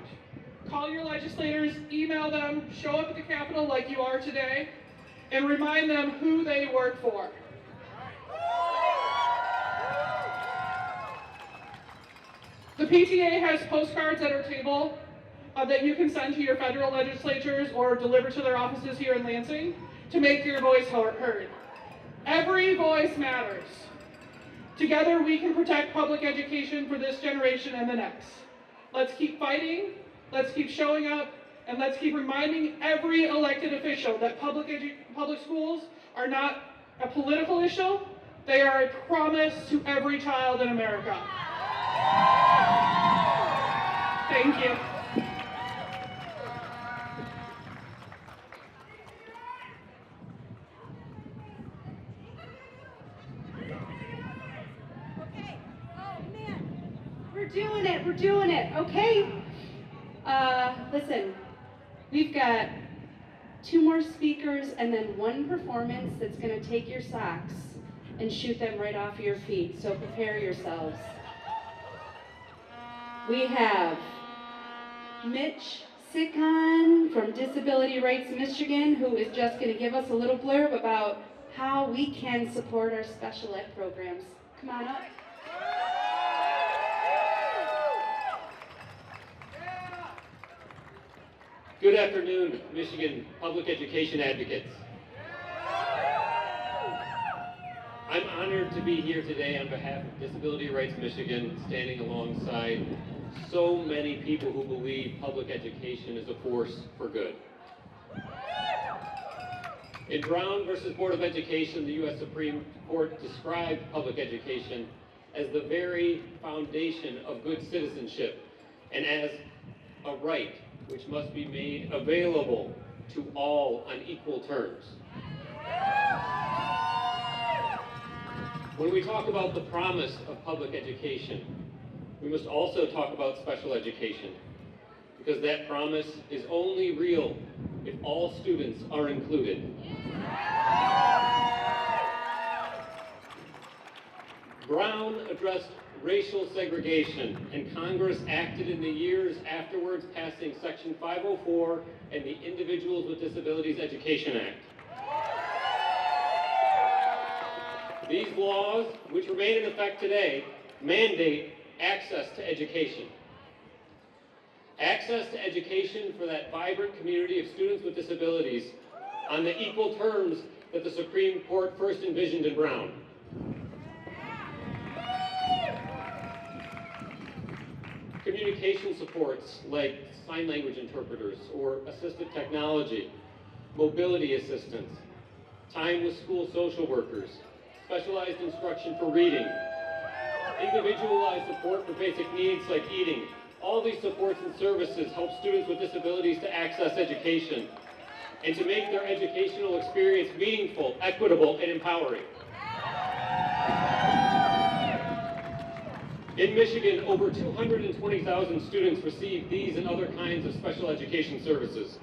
Speaker 21: Call your legislators, email them, show up at the Capitol like you are today, and remind them who they work for. The PTA has postcards at our table that you can send to your federal legislatures or deliver to their offices here in Lansing to make your voice heard. Every voice matters. Together we can protect public education for this generation and the next. Let's keep fighting, let's keep showing up, and let's keep reminding every elected official that public schools are not a political issue, they are a promise to every child in America. Thank you.
Speaker 1: We're doing it, okay? Listen, we've got 2 more speakers and then 1 performance that's gonna take your socks and shoot them right off your feet, so prepare yourselves. We have Mitch Sikon from Disability Rights Michigan, who is just gonna give us a little blurb about how we can support our special ed programs. Come on up.
Speaker 2: Good afternoon, Michigan public education advocates. I'm honored to be here today on behalf of Disability Rights Michigan, standing alongside so many people who believe public education is a force for good. In Brown versus Board of Education, the U.S. Supreme Court described public education as the very foundation of good citizenship and as a right which must be made available to all on equal terms. When we talk about the promise of public education, we must also talk about special education, because that promise is only real if all students are included. Brown addressed racial segregation, and Congress acted in the years afterwards, passing Section 504 and the Individuals with Disabilities Education Act. These laws, which remain in effect today, mandate access to education. Access to education for that vibrant community of students with disabilities on the equal terms that the Supreme Court first envisioned in Brown. Communication supports like sign language interpreters or assistive technology, mobility assistance, time with school social workers, specialized instruction for reading, individualized support for basic needs like eating. All these supports and services help students with disabilities to access education and to make their educational experience meaningful, equitable, and empowering. In Michigan, over 220,000 students receive these and other kinds of special education services.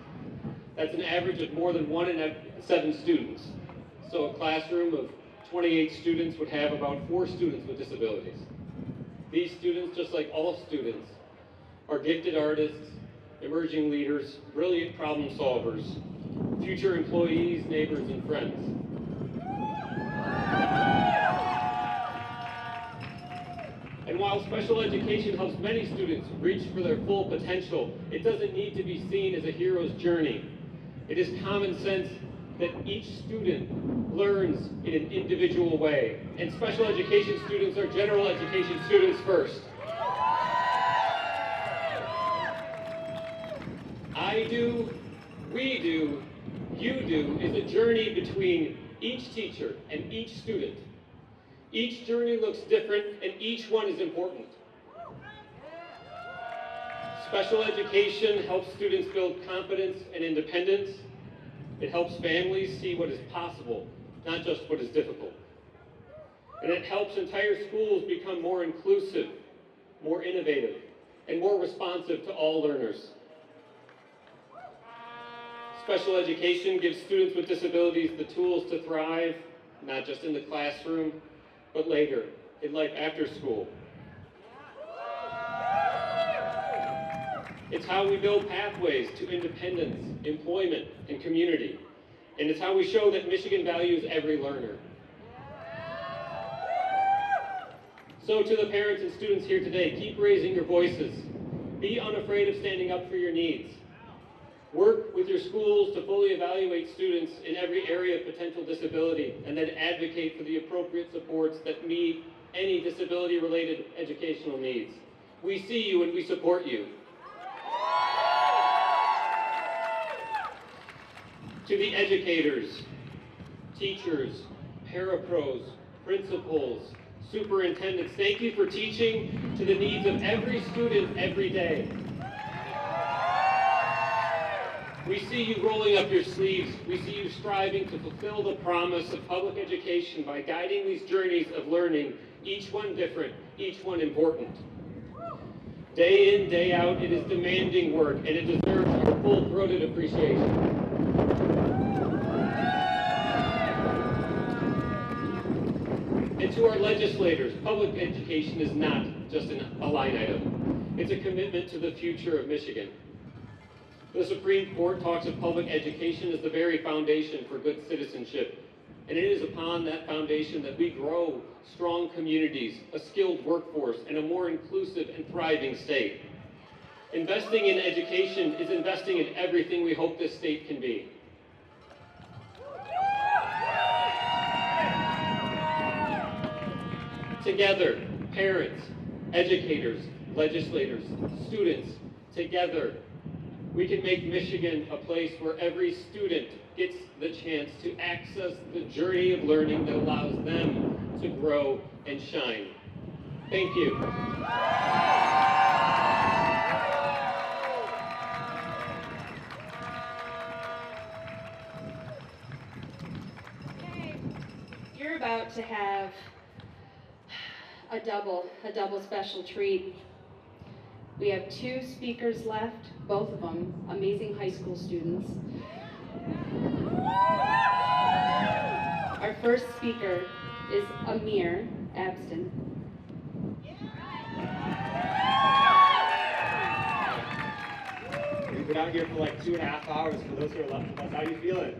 Speaker 2: That's an average of more than 1 in 7 students. So a classroom of 28 students would have about 4 students with disabilities. These students, just like all students, are gifted artists, emerging leaders, brilliant problem solvers, future employees, neighbors, and friends. And while special education helps many students reach for their full potential, it doesn't need to be seen as a hero's journey. It is common sense that each student learns in an individual way, and special education students are general education students first. I do, we do, you do is a journey between each teacher and each student. Each journey looks different, and each one is important. Special education helps students build confidence and independence. It helps families see what is possible, not just what is difficult. And it helps entire schools become more inclusive, more innovative, and more responsive to all learners. Special education gives students with disabilities the tools to thrive, not just in the classroom, but later, in life after school. It's how we build pathways to independence, employment, and community. And it's how we show that Michigan values every learner. So to the parents and students here today, keep raising your voices. Be unafraid of standing up for your needs. Work with your schools to fully evaluate students in every area of potential disability, and then advocate for the appropriate supports that meet any disability-related educational needs. We see you and we support you. To the educators, teachers, parapros, principals, superintendents, thank you for teaching to the needs of every student every day. We see you rolling up your sleeves. We see you striving to fulfill the promise of public education by guiding these journeys of learning, each one different, each one important. Day in, day out, it is demanding work, and it deserves our full-throated appreciation. And to our legislators, public education is not just a line item. It's a commitment to the future of Michigan. The Supreme Court talks of public education as the very foundation for good citizenship. And it is upon that foundation that we grow strong communities, a skilled workforce, and a more inclusive and thriving state. Investing in education is investing in everything we hope this state can be. Together, parents, educators, legislators, students, together, we can make Michigan a place where every student gets the chance to access the journey of learning that allows them to grow and shine. Thank you.
Speaker 18: Okay, you're about to have a double special treat. We have two speakers left, both of them amazing high school students. Our first speaker is Amir Abston.
Speaker 3: We've been out here for like 2.5 hours. For those who are left with us, how are you feeling?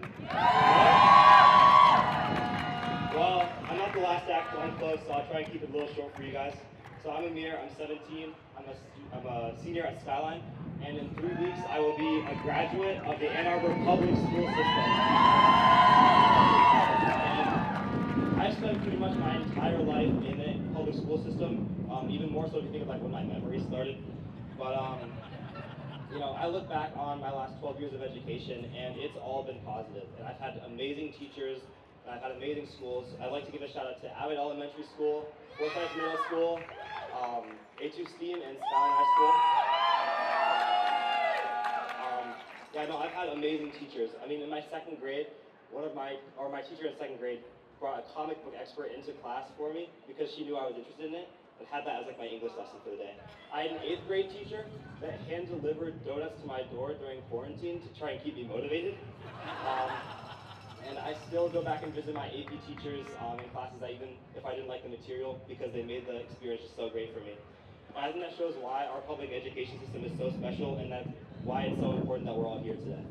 Speaker 3: Well, I'm not the last act, but I'm close, so I'll try and keep it a little short for you guys. So I'm Amir, I'm 17, I'm a senior at Skyline, and in 3 weeks I will be a graduate of the Ann Arbor public school system. And I spent pretty much my entire life in the public school system, even more so if you think of like when my memory started. But you know, I look back on my last 12 years of education, and it's all been positive. And I've had amazing teachers, and I've had amazing schools. I'd like to give a shout out to Abbott Elementary School, Forsyth Middle School, A2 Steen, and Skyline High School. Yeah, no, I've had amazing teachers. I mean, in my second grade, my teacher in second grade brought a comic book expert into class for me because she knew I was interested in it, and had that as like my English lesson for the day. I had an 8th grade teacher that hand-delivered donuts to my door during quarantine to try and keep me motivated. And I still go back and visit my AP teachers in classes that even if I didn't like the material, because they made the experience just so great for me. I think that shows why our public education system is so special, and that's why it's so important that we're all here today.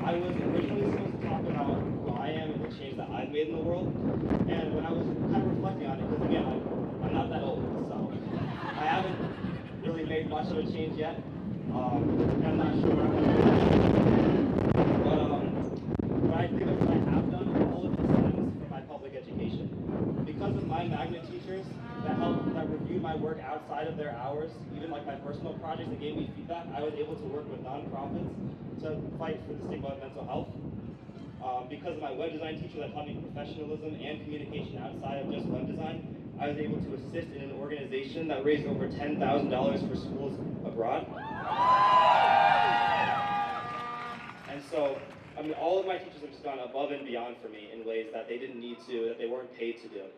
Speaker 3: I was originally supposed to talk about who I am and the change that I've made in the world, and when I was kind of reflecting on it, because again, I'm not that old, so I haven't really made much of a change yet. And I'm not sure what I'm going to do. But when I think of what I have done, all of it stems from my public education. Because of my magnet teachers that reviewed my work outside of their hours, even like my personal projects that gave me feedback, I was able to work with nonprofits to fight for the stigma of mental health. Because of my web design teacher that taught me professionalism and communication outside of just web design, I was able to assist in an organization that raised over $10,000 for schools abroad. And so, I mean, all of my teachers have just gone above and beyond for me in ways that they didn't need to, that they weren't paid to do.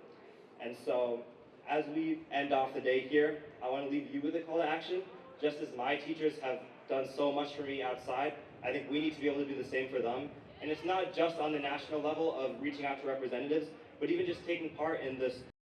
Speaker 3: And so, as we end off the day here, I want to leave you with a call to action. Just as my teachers have done so much for me outside, I think we need to be able to do the same for them. And it's not just on the national level of reaching out to representatives, but even just taking part in this